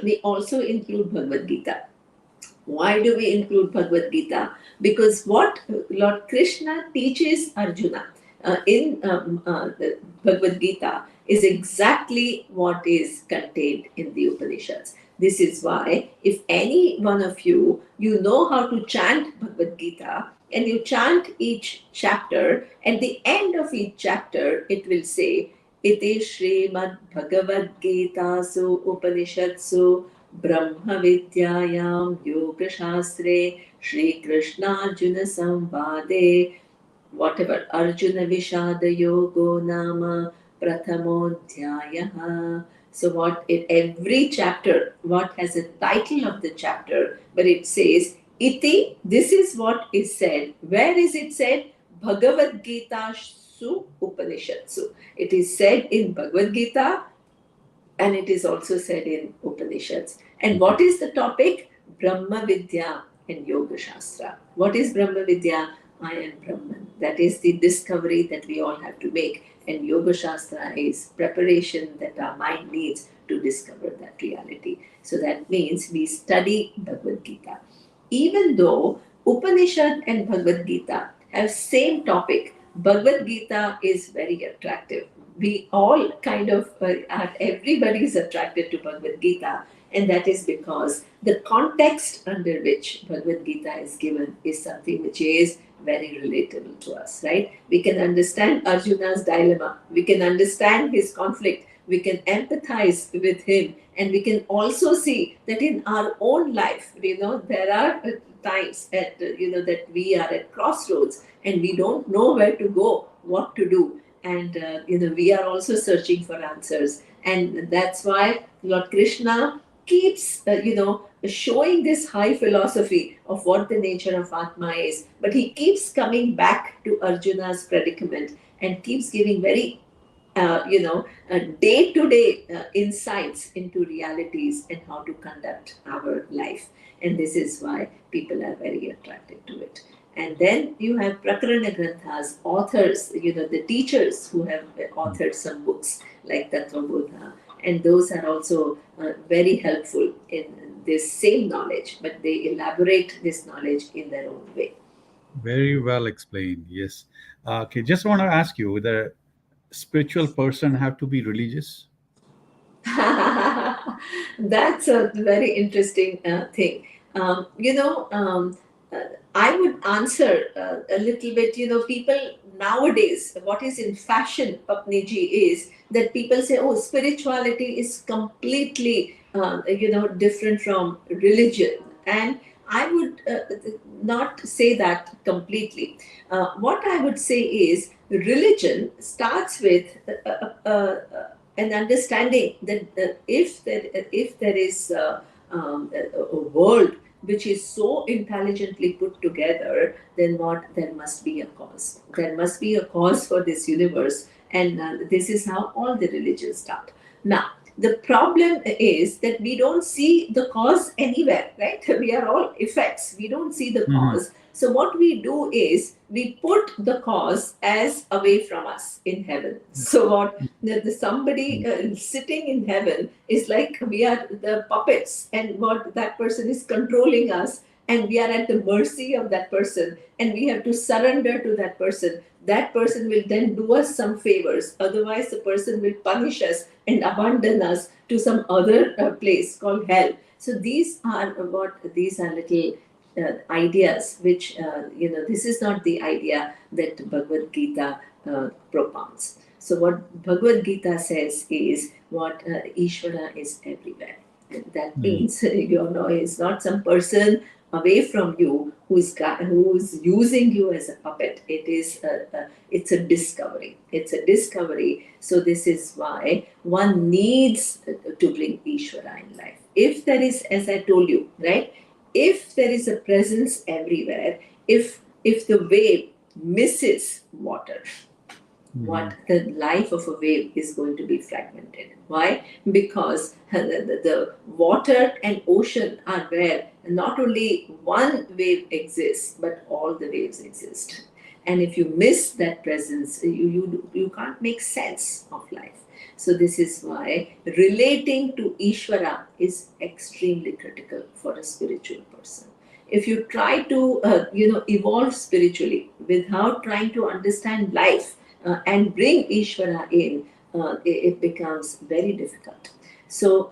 [SPEAKER 2] we also include Bhagavad Gita. Why do we include Bhagavad Gita? Because what Lord Krishna teaches Arjuna in the Bhagavad Gita is exactly what is contained in the Upanishads. This is why if any one of you, you know how to chant Bhagavad Gita, and you chant each chapter, at the end of each chapter, it will say, Iti Srimad Bhagavad Gita Su Upanishadsu Brahma Vidyayam Yoga Shastre Shri Krishna Arjuna Samvade, whatever, Arjuna Vishada Yogo Nama Prathamodhyayaha. So what in every chapter, what has a title of the chapter, but it says Iti, this is what is said. Where is it said? Bhagavad Gita Su Upanishadsu. It is said in Bhagavad Gita, And it is also said in Upanishads. And what is the topic? Brahma Vidya and Yoga Shastra. What is Brahma Vidya? I am Brahman. That is the discovery that we all have to make. And Yoga Shastra is preparation that our mind needs to discover that reality. So that means we study Bhagavad Gita. Even though Upanishad and Bhagavad Gita have same topic, Bhagavad Gita is very attractive. We all kind of everybody is attracted to Bhagavad Gita, and that is because the context under which Bhagavad Gita is given is something which is very relatable to us, right? We can understand Arjuna's dilemma, we can understand his conflict, we can empathize with him, and we can also see that in our own life, there are times that we are at crossroads and we don't know where to go, what to do, and we are also searching for answers. And that's why Lord Krishna keeps showing this high philosophy of what the nature of Atma is, but he keeps coming back to Arjuna's predicament and keeps giving very day-to-day insights into realities and how to conduct our life. And this is why people are very attracted to it. And then you have Prakarana Granthas, authors, the teachers who have authored some books like Tattva Bodha. And those are also very helpful in this same knowledge, but they elaborate this knowledge in their own way.
[SPEAKER 1] Very well explained. Yes. Okay. Just want to ask you whether spiritual person have to be religious?
[SPEAKER 2] That's a very interesting thing. Uh, I would answer a little bit. People nowadays, what is in fashion, Papniji, is that people say, "Oh, spirituality is completely, different from religion," and I would not say that completely. What I would say is religion starts with an understanding that if there is a world which is so intelligently put together, then what there must be a cause. There must be a cause for this universe, and this is how all the religions start. Now, the problem is that we don't see the cause anywhere, right? We are all effects. We don't see the
[SPEAKER 1] Mhm.
[SPEAKER 2] cause. So what we do is we put the cause as away from us in heaven. So what somebody sitting in heaven is like we are the puppets, and what that person is controlling us, and we are at the mercy of that person, and we have to surrender to that person. That person will then do us some favors, otherwise the person will punish us and abandon us to some other place called hell. So these are little ideas which this is not the idea that Bhagavad Gita propounds. So what Bhagavad Gita says is what Ishvara is everywhere. That
[SPEAKER 1] Mhm.
[SPEAKER 2] means it's not some person away from you who's using you as a puppet. It's a discovery. It's a discovery. So this is why one needs to bring Ishvara in life. If there is, as I told you, right? If there is a presence everywhere, if the wave misses water, what
[SPEAKER 1] Mhm.
[SPEAKER 2] the life of a wave is going to be fragmented. Why? Because the water and ocean are where not only one wave exists, but all the waves exist. And if you miss that presence, you can't make sense of life. So this is why relating to Ishvara is extremely critical for a spiritual person. If you try to evolve spiritually without trying to understand life and bring Ishvara in, it becomes very difficult. So,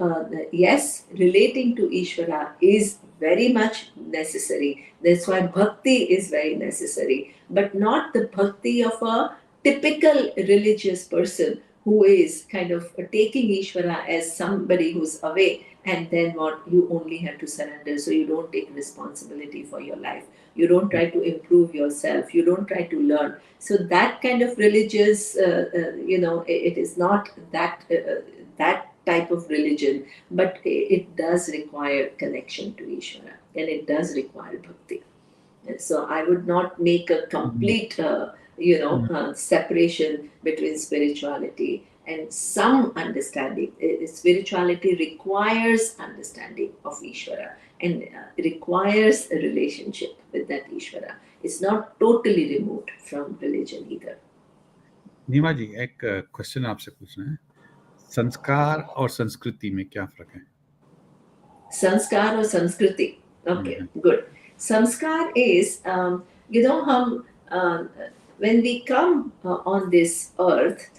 [SPEAKER 2] yes, relating to Ishvara is very much necessary. That's why bhakti is very necessary, but not the bhakti of a typical religious person who is kind of taking Ishvara as somebody who's away, and then what you only have to surrender. So, you don't take responsibility for your life. You don't try to improve yourself. You don't try to learn. So that kind of religious, it is not that type of religion, but it does require connection to Ishvara, and it does require bhakti. And so I would not make a
[SPEAKER 1] Mhm.
[SPEAKER 2] complete,
[SPEAKER 1] Mhm.
[SPEAKER 2] separation between spirituality and some understanding. Spirituality requires understanding of Ishvara, and requires a relationship with that Ishvara. It's not totally removed from religion either.
[SPEAKER 1] नीमा जी, एक question आपसे पूछना है, संस्कार और संस्कृति में क्या फर्क है?
[SPEAKER 2] Sanskar or Sanskriti. Okay,
[SPEAKER 1] hmm,
[SPEAKER 2] good. Samskar is, hum, when we come on this earth,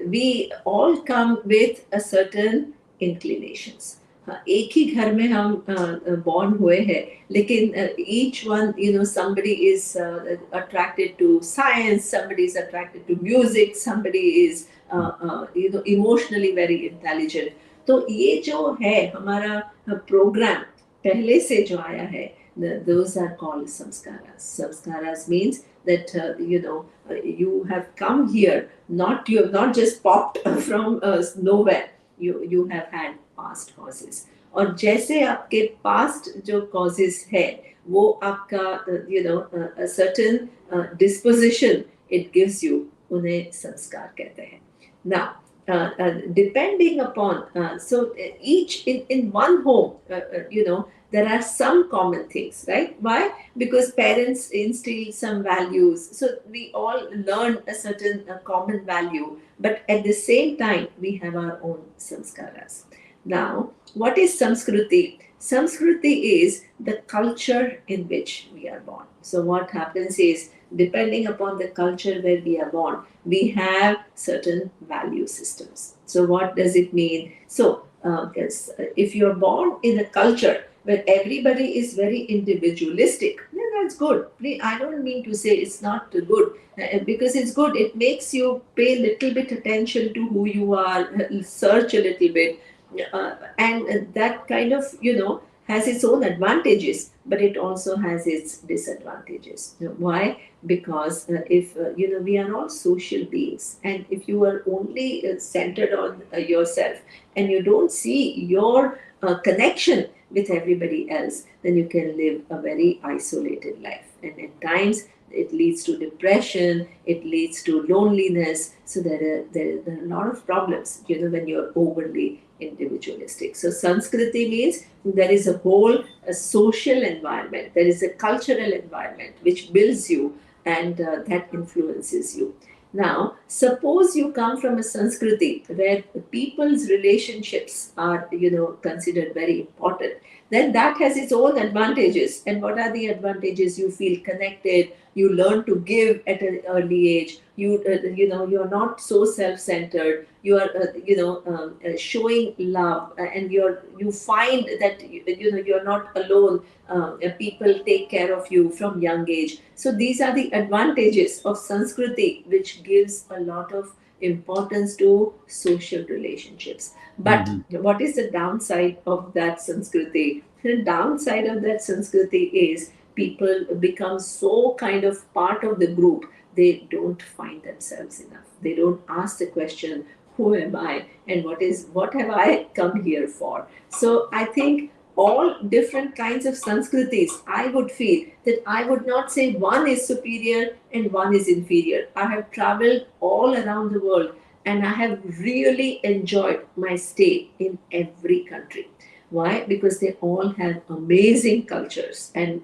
[SPEAKER 2] we all come with a certain inclinations. एक ही घर में हम born हुए हैं, लेकिन each one, somebody is attracted to science, somebody is attracted to music, somebody is emotionally very intelligent. तो ये जो है हमारा प्रोग्राम पहले से जो आया है, those are called samskaras. Samskaras means that you have come here, you have not just popped from nowhere. You have had past causes, और जैसे आपके past जो causes है वो आपका a certain disposition it gives you, उन्हें संस्कार कहते हैं. Now depending upon each in one home, there are some common things, right? Why? Because parents instill some values, so we all learn a certain common value, but at the same time we have our own samskaras. Now, what is samskruti? Samskruti is the culture in which we are born. So what happens is, depending upon the culture where we are born, we have certain value systems. So what does it mean? So if you're born in a culture where everybody is very individualistic, then that's good. I don't mean to say it's not good, because it's good. It makes you pay a little bit attention to who you are, search a little bit, and that kind of has its own advantages, but it also has its disadvantages. Why? Because if we are all social beings, and if you are only centered on yourself, and you don't see your connection with everybody else, then you can live a very isolated life, and at times it leads to depression, it leads to loneliness. So there are a lot of problems when you're overly individualistic. So Sanskriti means there is a social environment, there is a cultural environment which builds you, and that influences you. Now, suppose you come from a Sanskriti where people's relationships are, considered very important, then that has its own advantages. And what are the advantages? You feel connected, you learn to give at an early age, you're not so self-centered, you are showing love, and you find that you're not alone. People take care of you from young age. So these are the advantages of Sanskriti, which gives a lot of importance to social relationships. But
[SPEAKER 1] hmm,
[SPEAKER 2] what is the downside of that Sanskriti? The downside of that Sanskriti is people become so kind of part of the group, they don't find themselves enough. They don't ask the question, who am I, and what have I come here for? So I think all different kinds of Sanskritis, I would feel that I would not say one is superior and one is inferior. I have traveled all around the world, and I have really enjoyed my stay in every country. Why? Because they all have amazing cultures, and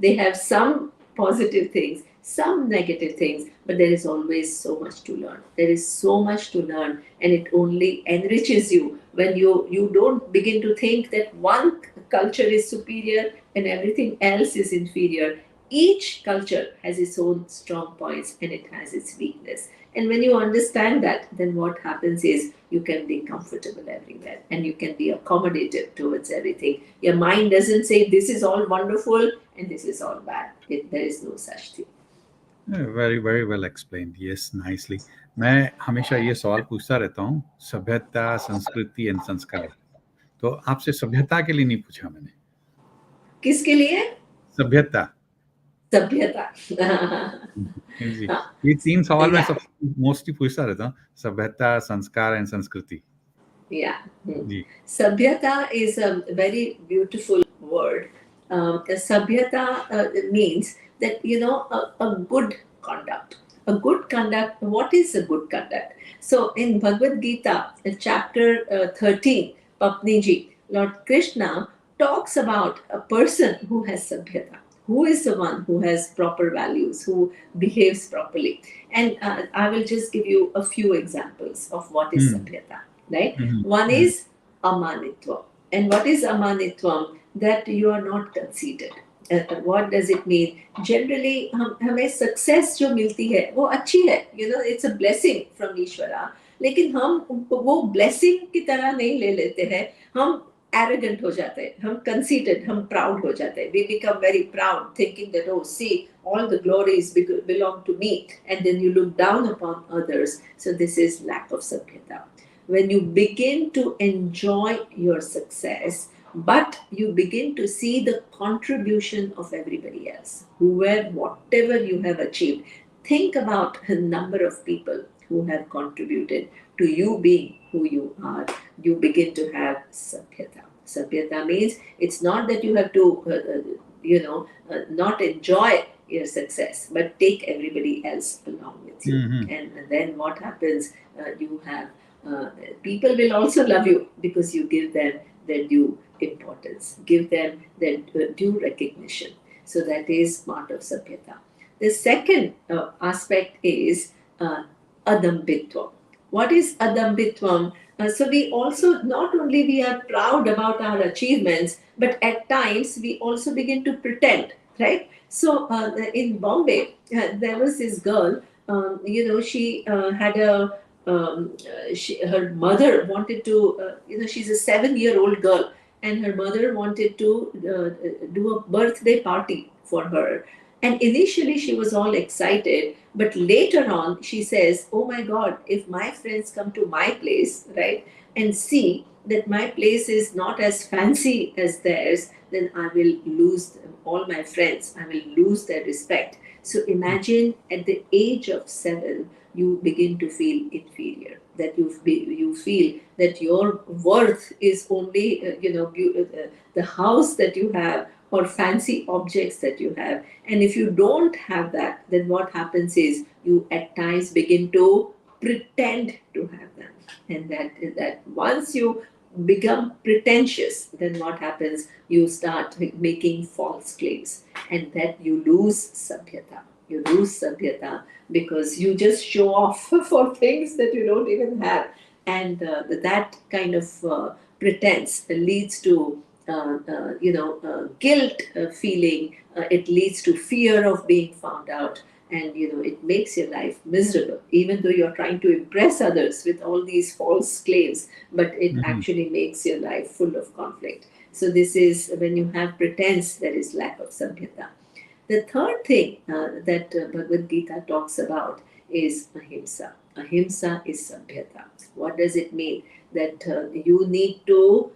[SPEAKER 2] they have some positive things, some negative things, but there is always so much to learn. There is so much to learn, and it only enriches you when you don't begin to think that one culture is superior and everything else is inferior. Each culture has its own strong points and it has its weakness. And when you understand that, then what happens is you can be comfortable everywhere and you can be accommodative towards everything. Your mind doesn't say this is all wonderful and this is all bad. There is no such thing.
[SPEAKER 1] Very very well explained, yes, nicely. मैं हमेशा ये सवाल पूछता रहता हूँ, सभ्यता, संस्कृति and संस्कार. तो आपसे सभ्यता के लिए नहीं पूछा मैंने.
[SPEAKER 2] किसके लिए?
[SPEAKER 1] सभ्यता.
[SPEAKER 2] सभ्यता.
[SPEAKER 1] जी, ये 3 सवाल मैं
[SPEAKER 2] Yeah.
[SPEAKER 1] सब मोस्टली पूछता रहता हूँ, सभ्यता, संस्कार एंड संस्कृति.
[SPEAKER 2] Yeah.
[SPEAKER 1] जी.
[SPEAKER 2] Sabhyata is a very beautiful word. Sabhyata means that a good conduct, A good conduct, what is a good conduct? So in Bhagavad Gita, chapter 13, Papniji, Lord Krishna talks about a person who has sabhyata, who is the one who has proper values, who behaves properly. And I will just give you a few examples of what is
[SPEAKER 1] Hmm.
[SPEAKER 2] sabhyata, right?
[SPEAKER 1] Hmm.
[SPEAKER 2] One
[SPEAKER 1] Hmm.
[SPEAKER 2] is amanitvam. And what is amanitvam? That you are not conceited. What does it mean? Generally हम हमें success जो मिलती है वो अच्छी है, you know, it's a blessing from ईश्वरा, लेकिन हम वो ब्लेसिंग की तरह नहीं ले लेते हैं, हम एरोगेंट हो जाते हैं, हम कंसीटेड, हम प्राउड हो जाते हैं, we become very proud thinking that oh see all the glories belong to me, and then you look down upon others. So this is lack of sabhyata. When you begin to enjoy your success, but you begin to see the contribution of everybody else, whoever, whatever you have achieved, think about a number of people who have contributed to you being who you are. You begin to have sabhyata. Sabhyata means it's not that you have to not enjoy your success, but take everybody else along with you.
[SPEAKER 1] Hmm.
[SPEAKER 2] And then what happens? You have people will also love you because you give them their due importance, give them their due recognition. So that is part of sabhyata. The second aspect is adambitvam. What is adambitvam? So we also, not only we are proud about our achievements, but at times we also begin to pretend, right? So in Bombay, there was this girl. She had a her mother wanted to, she's a 7-year-old girl, and her mother wanted to do a birthday party for her. And initially she was all excited, but later on she says, oh my God, if my friends come to my place, right, and see that my place is not as fancy as theirs, then I will lose them, all my friends, I will lose their respect. So imagine at the age of 7, you begin to feel inferior, that you feel that your worth is only the house that you have or fancy objects that you have. And if you don't have that, then what happens is you at times begin to pretend to have them. And that once you become pretentious, then what happens? You start making false claims, and that you lose sabhyata. You lose sabhyata because you just show off for things that you don't even have. And that kind of pretense leads to guilt feeling. It leads to fear of being found out, and it makes your life miserable, even though you're trying to impress others with all these false claims, but it
[SPEAKER 1] Hmm.
[SPEAKER 2] actually makes your life full of conflict. So this is when you have pretense, there is lack of sabhyata. The third thing that Bhagavad Gita talks about is ahimsa. Ahimsa is sabhyata. What does it mean? That you need to,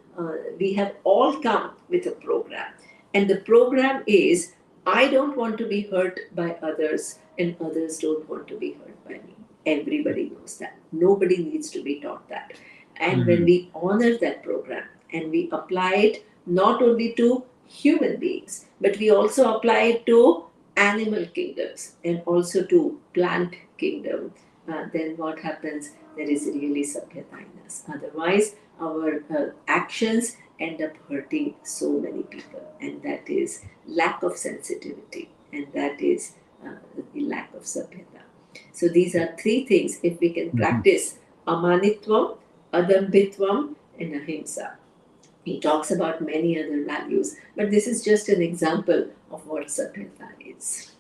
[SPEAKER 2] we have all come with a program. And the program is, I don't want to be hurt by others, and others don't want to be hurt by me. Everybody knows that. Nobody needs to be taught that. And when
[SPEAKER 1] Hmm.
[SPEAKER 2] we honor that program and we apply it not only to human beings, but we also apply it to animal kingdoms and also to plant kingdom, then what happens? There is really sabhyata in us. Otherwise, our actions end up hurting so many people, and that is lack of sensitivity, and that is the lack of sabhyata. So these are three things. If we can
[SPEAKER 1] Hmm.
[SPEAKER 2] practice amanitvam, adambitvam, and ahimsa, he talks about many other values, but this is just an example of what sabhyata is.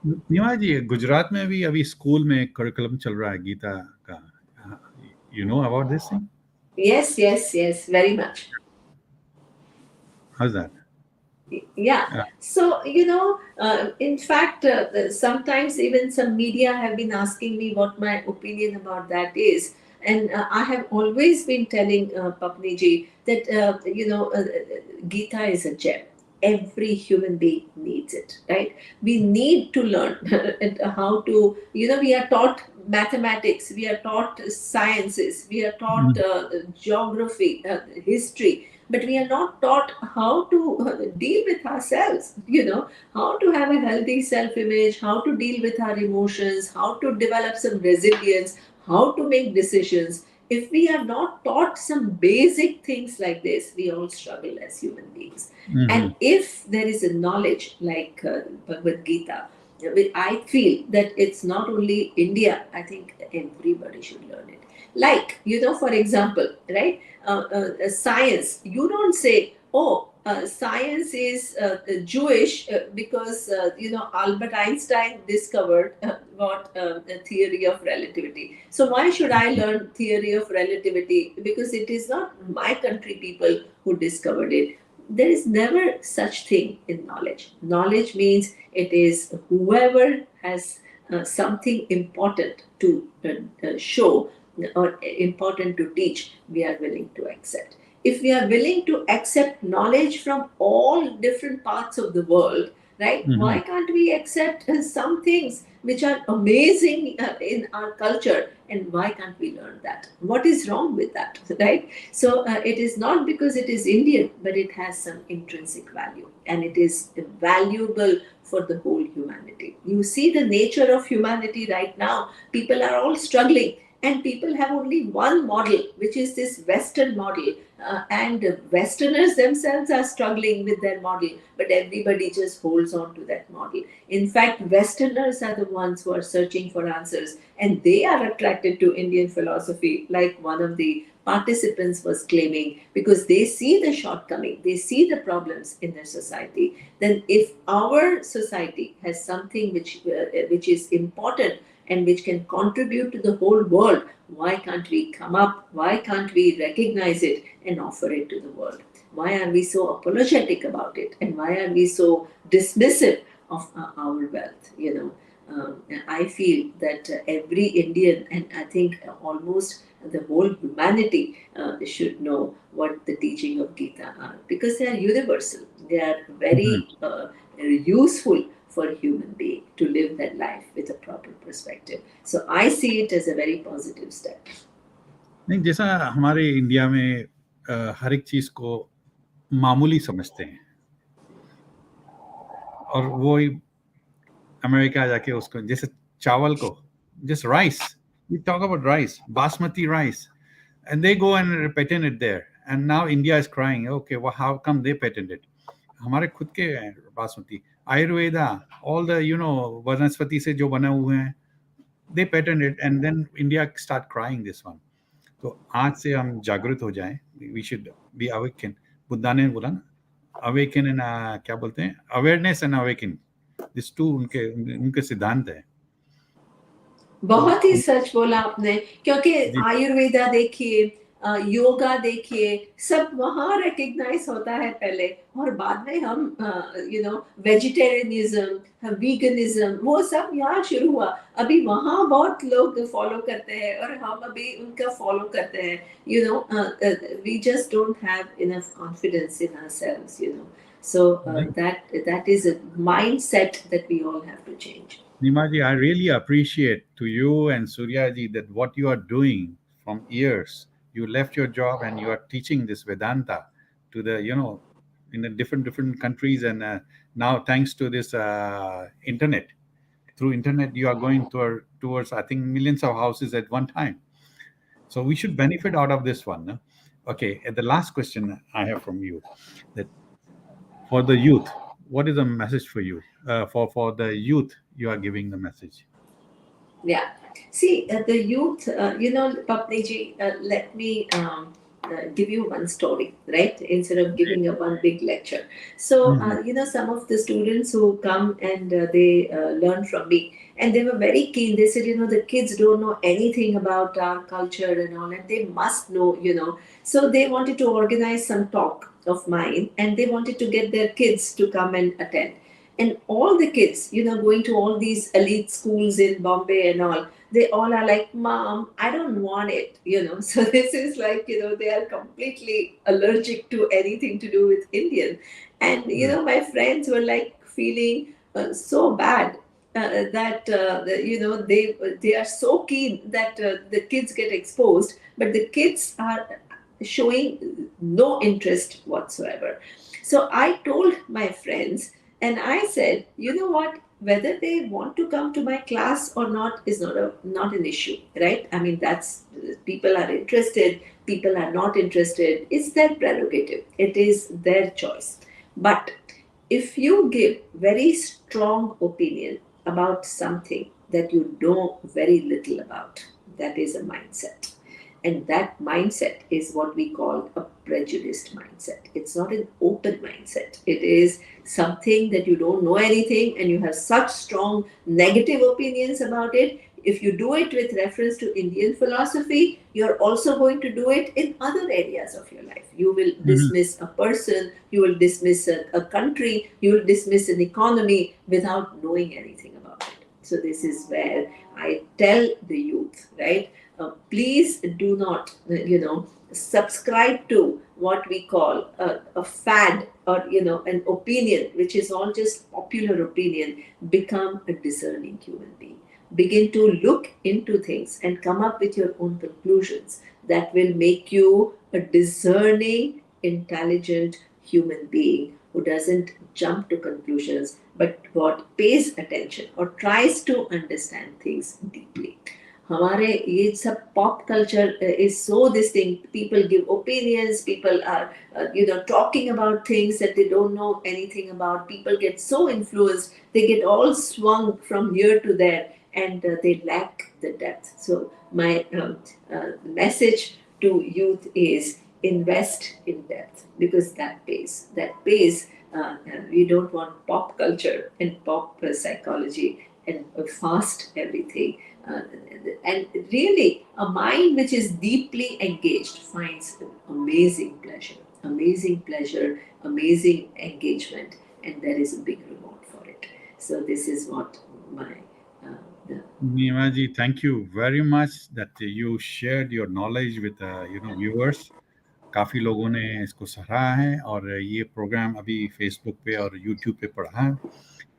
[SPEAKER 1] नीमा जी, गुजरात में भी अभी school में curriculum चल रहा है गीता का. You know about this thing?
[SPEAKER 2] Yes, yes, yes, very much.
[SPEAKER 1] How's that?
[SPEAKER 2] Yeah.
[SPEAKER 1] Yeah.
[SPEAKER 2] So, in fact, sometimes even some media have been asking me what my opinion about that is. And I have always been telling Papni ji that, Gita is a gem. Every human being needs it, right? We need to learn how to, we are taught mathematics, we are taught sciences, we are taught
[SPEAKER 1] Hmm.
[SPEAKER 2] geography, history, but we are not taught how to deal with ourselves, how to have a healthy self image, how to deal with our emotions, how to develop some resilience, how to make decisions. If we are not taught some basic things like this, we all struggle as human beings. And
[SPEAKER 1] Mhm.
[SPEAKER 2] if there is a knowledge like Bhagavad Gita, I feel that it's not only India, I think everybody should learn it. Like, for example, right? Science, you don't say, oh, science is Jewish because, Albert Einstein discovered what a theory of relativity. So why should I learn theory of relativity? Because it is not my country people who discovered it. There is never such thing in knowledge. Knowledge means it is whoever has something important to show or important to teach, we are willing to accept. If we are willing to accept knowledge from all different parts of the world, right, why
[SPEAKER 1] Mhm.
[SPEAKER 2] can't we accept some things which are amazing in our culture, and why can't we learn that? What is wrong with that, right? So it is not because it is Indian, but it has some intrinsic value, and it is valuable for the whole humanity. You see the nature of humanity right now. People are all struggling, and people have only one model, which is this Western model. And Westerners themselves are struggling with their model, but everybody just holds on to that model. In fact, Westerners are the ones who are searching for answers, and they are attracted to Indian philosophy, like one of the participants was claiming, because they see the shortcoming, they see the problems in their society. Then, if our society has something which is important and which can contribute to the whole world, why can't we come up? Why can't we recognize it and offer it to the world? Why are we so apologetic about it? And why are we so dismissive of our wealth? I feel that every Indian, and I think almost the whole humanity, should know what the teaching of Gita are, because they are universal. They are
[SPEAKER 1] Mhm.
[SPEAKER 2] very useful for a human being to live their life with a proper perspective. So I see it as a very positive step.
[SPEAKER 1] नहीं, जैसा हमारे India में हर एक चीज को मामूली समझते हैं, और वो ही अमेरिका जाके उसको, जैसे चावल को, just rice, we talk about rice, basmati rice, and they go and patent it there, and now India is crying, okay, well, how come they patent it? हमारे खुद के हैं बासमती, आयुर्वेदा, all the वनस्पति से जो बने हुए हैं, they patent it, and then India start crying this one. तो आज से हम जागृत हो जाएं, we should be awakened. Buddha ने बोला ना, awaken and क्या बोलते हैं, awareness and awaken, these two उनके उनके सिद्धांत है. तो
[SPEAKER 2] बहुत ही सच बोला आपने, क्योंकि
[SPEAKER 1] जी.
[SPEAKER 2] आयुर्वेदा देखिए, योगा देखिए, सब वहाँ रिकग्नाइज होता है पहले, और बाद में हम वेजिटेरियनिज्म, वीगनिज्म, वो सब यहाँ शुरू हुआ। अभी वहाँ बहुत लोग फॉलो करते हैं और हम अभी उनका फॉलो करते हैं। We just don't have enough confidence in ourselves. So
[SPEAKER 1] नहीं,
[SPEAKER 2] that is a mindset that we all have to change.
[SPEAKER 1] Nimaji, I really appreciate to you and Suryaji that what you are doing from years. You left your job and you are teaching this Vedanta to the, in the different countries, and now thanks to this internet, through internet, you are going towards, I think, millions of houses at one time. So we should benefit out of this one. No? Okay, and the last question I have from you, that for the youth, what is the message for you? For the youth, you are giving the message.
[SPEAKER 2] Yeah. See, the youth, Papniji, let me give you one story, right? Instead of giving a one big lecture. So,
[SPEAKER 1] Mhm.
[SPEAKER 2] some of the students who come and they learn from me, and they were very keen. They said, the kids don't know anything about our culture and all, and they must know. So they wanted to organize some talk of mine, and they wanted to get their kids to come and attend. And all the kids, going to all these elite schools in Bombay and all, they all are like, Mom, I don't want it. So this is like, they are completely allergic to anything to do with Indian. And,
[SPEAKER 1] Mm.
[SPEAKER 2] my friends were like feeling so bad. That they are so keen that the kids get exposed, but the kids are showing no interest whatsoever. So I told my friends and I said, you know what? Whether they want to come to my class or not is not an issue, right? I mean, that's people are interested, people are not interested. It's their prerogative. It is their choice. But if you give very strong opinion about something that you know very little about, that is a mindset. And that mindset is what we call a prejudiced mindset. It's not an open mindset. It is something that you don't know anything and you have such strong negative opinions about it. If you do it with reference to Indian philosophy, you're also going to do it in other areas of your life. You will
[SPEAKER 1] Mhm.
[SPEAKER 2] dismiss a person, you will dismiss a country, you will dismiss an economy without knowing anything about it. So, this is where I tell the youth, right? Please do not, subscribe to what we call a fad or, an opinion, which is all just popular opinion. Become a discerning human being. Begin to look into things and come up with your own conclusions that will make you a discerning, intelligent human being who doesn't jump to conclusions but what pays attention or tries to understand things deeply. हमारे ये सब pop culture is so distinct. People give opinions. People are talking about things that they don't know anything about. People get so influenced. They get all swung from here to there, and they lack the depth. So my message to youth is invest in depth because that pays. That pays. We don't want pop culture and pop psychology and fast everything. Uh, and really, a mind which is deeply engaged finds amazing pleasure, amazing engagement, and there is a big reward for it. So, this is what my the
[SPEAKER 1] Neema ji, thank you very much that you shared your knowledge with viewers. काफ़ी लोगों ने इसको सराहा है और ये programme अभी Facebook पे और यूट्यूब पे पड़ा है,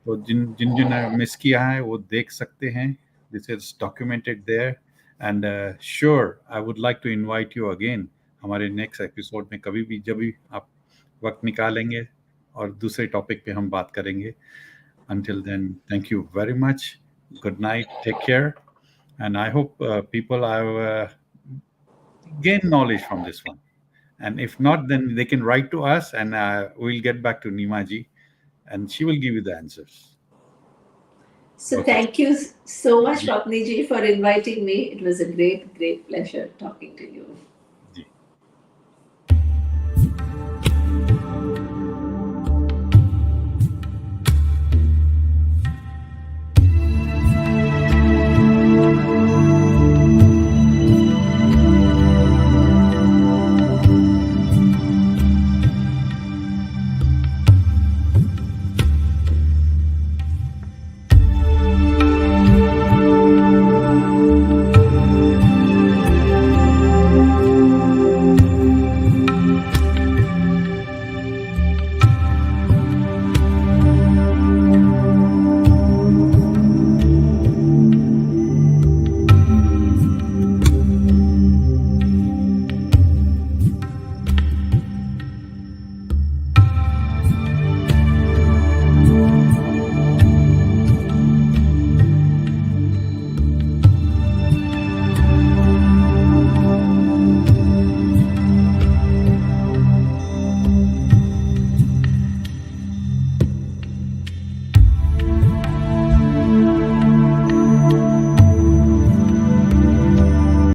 [SPEAKER 1] तो जिन जिन जिन ने मिस किया है वो देख सकते हैं. This is documented there and sure I would like to invite you again हमारे नेक्स्ट एपिसोड में, कभी भी जब भी आप वक्त निकालेंगे और दूसरे टॉपिक पे हम बात करेंगे. Until then, thank you very much. Good night. Take care. And I hope people have gained knowledge from this one. And if not, then they can write to us and we'll get back to Neema ji and she will give you the answers.
[SPEAKER 2] so
[SPEAKER 1] Okay.
[SPEAKER 2] thank you so much, Swapniji, for inviting me. It was a great pleasure talking to you.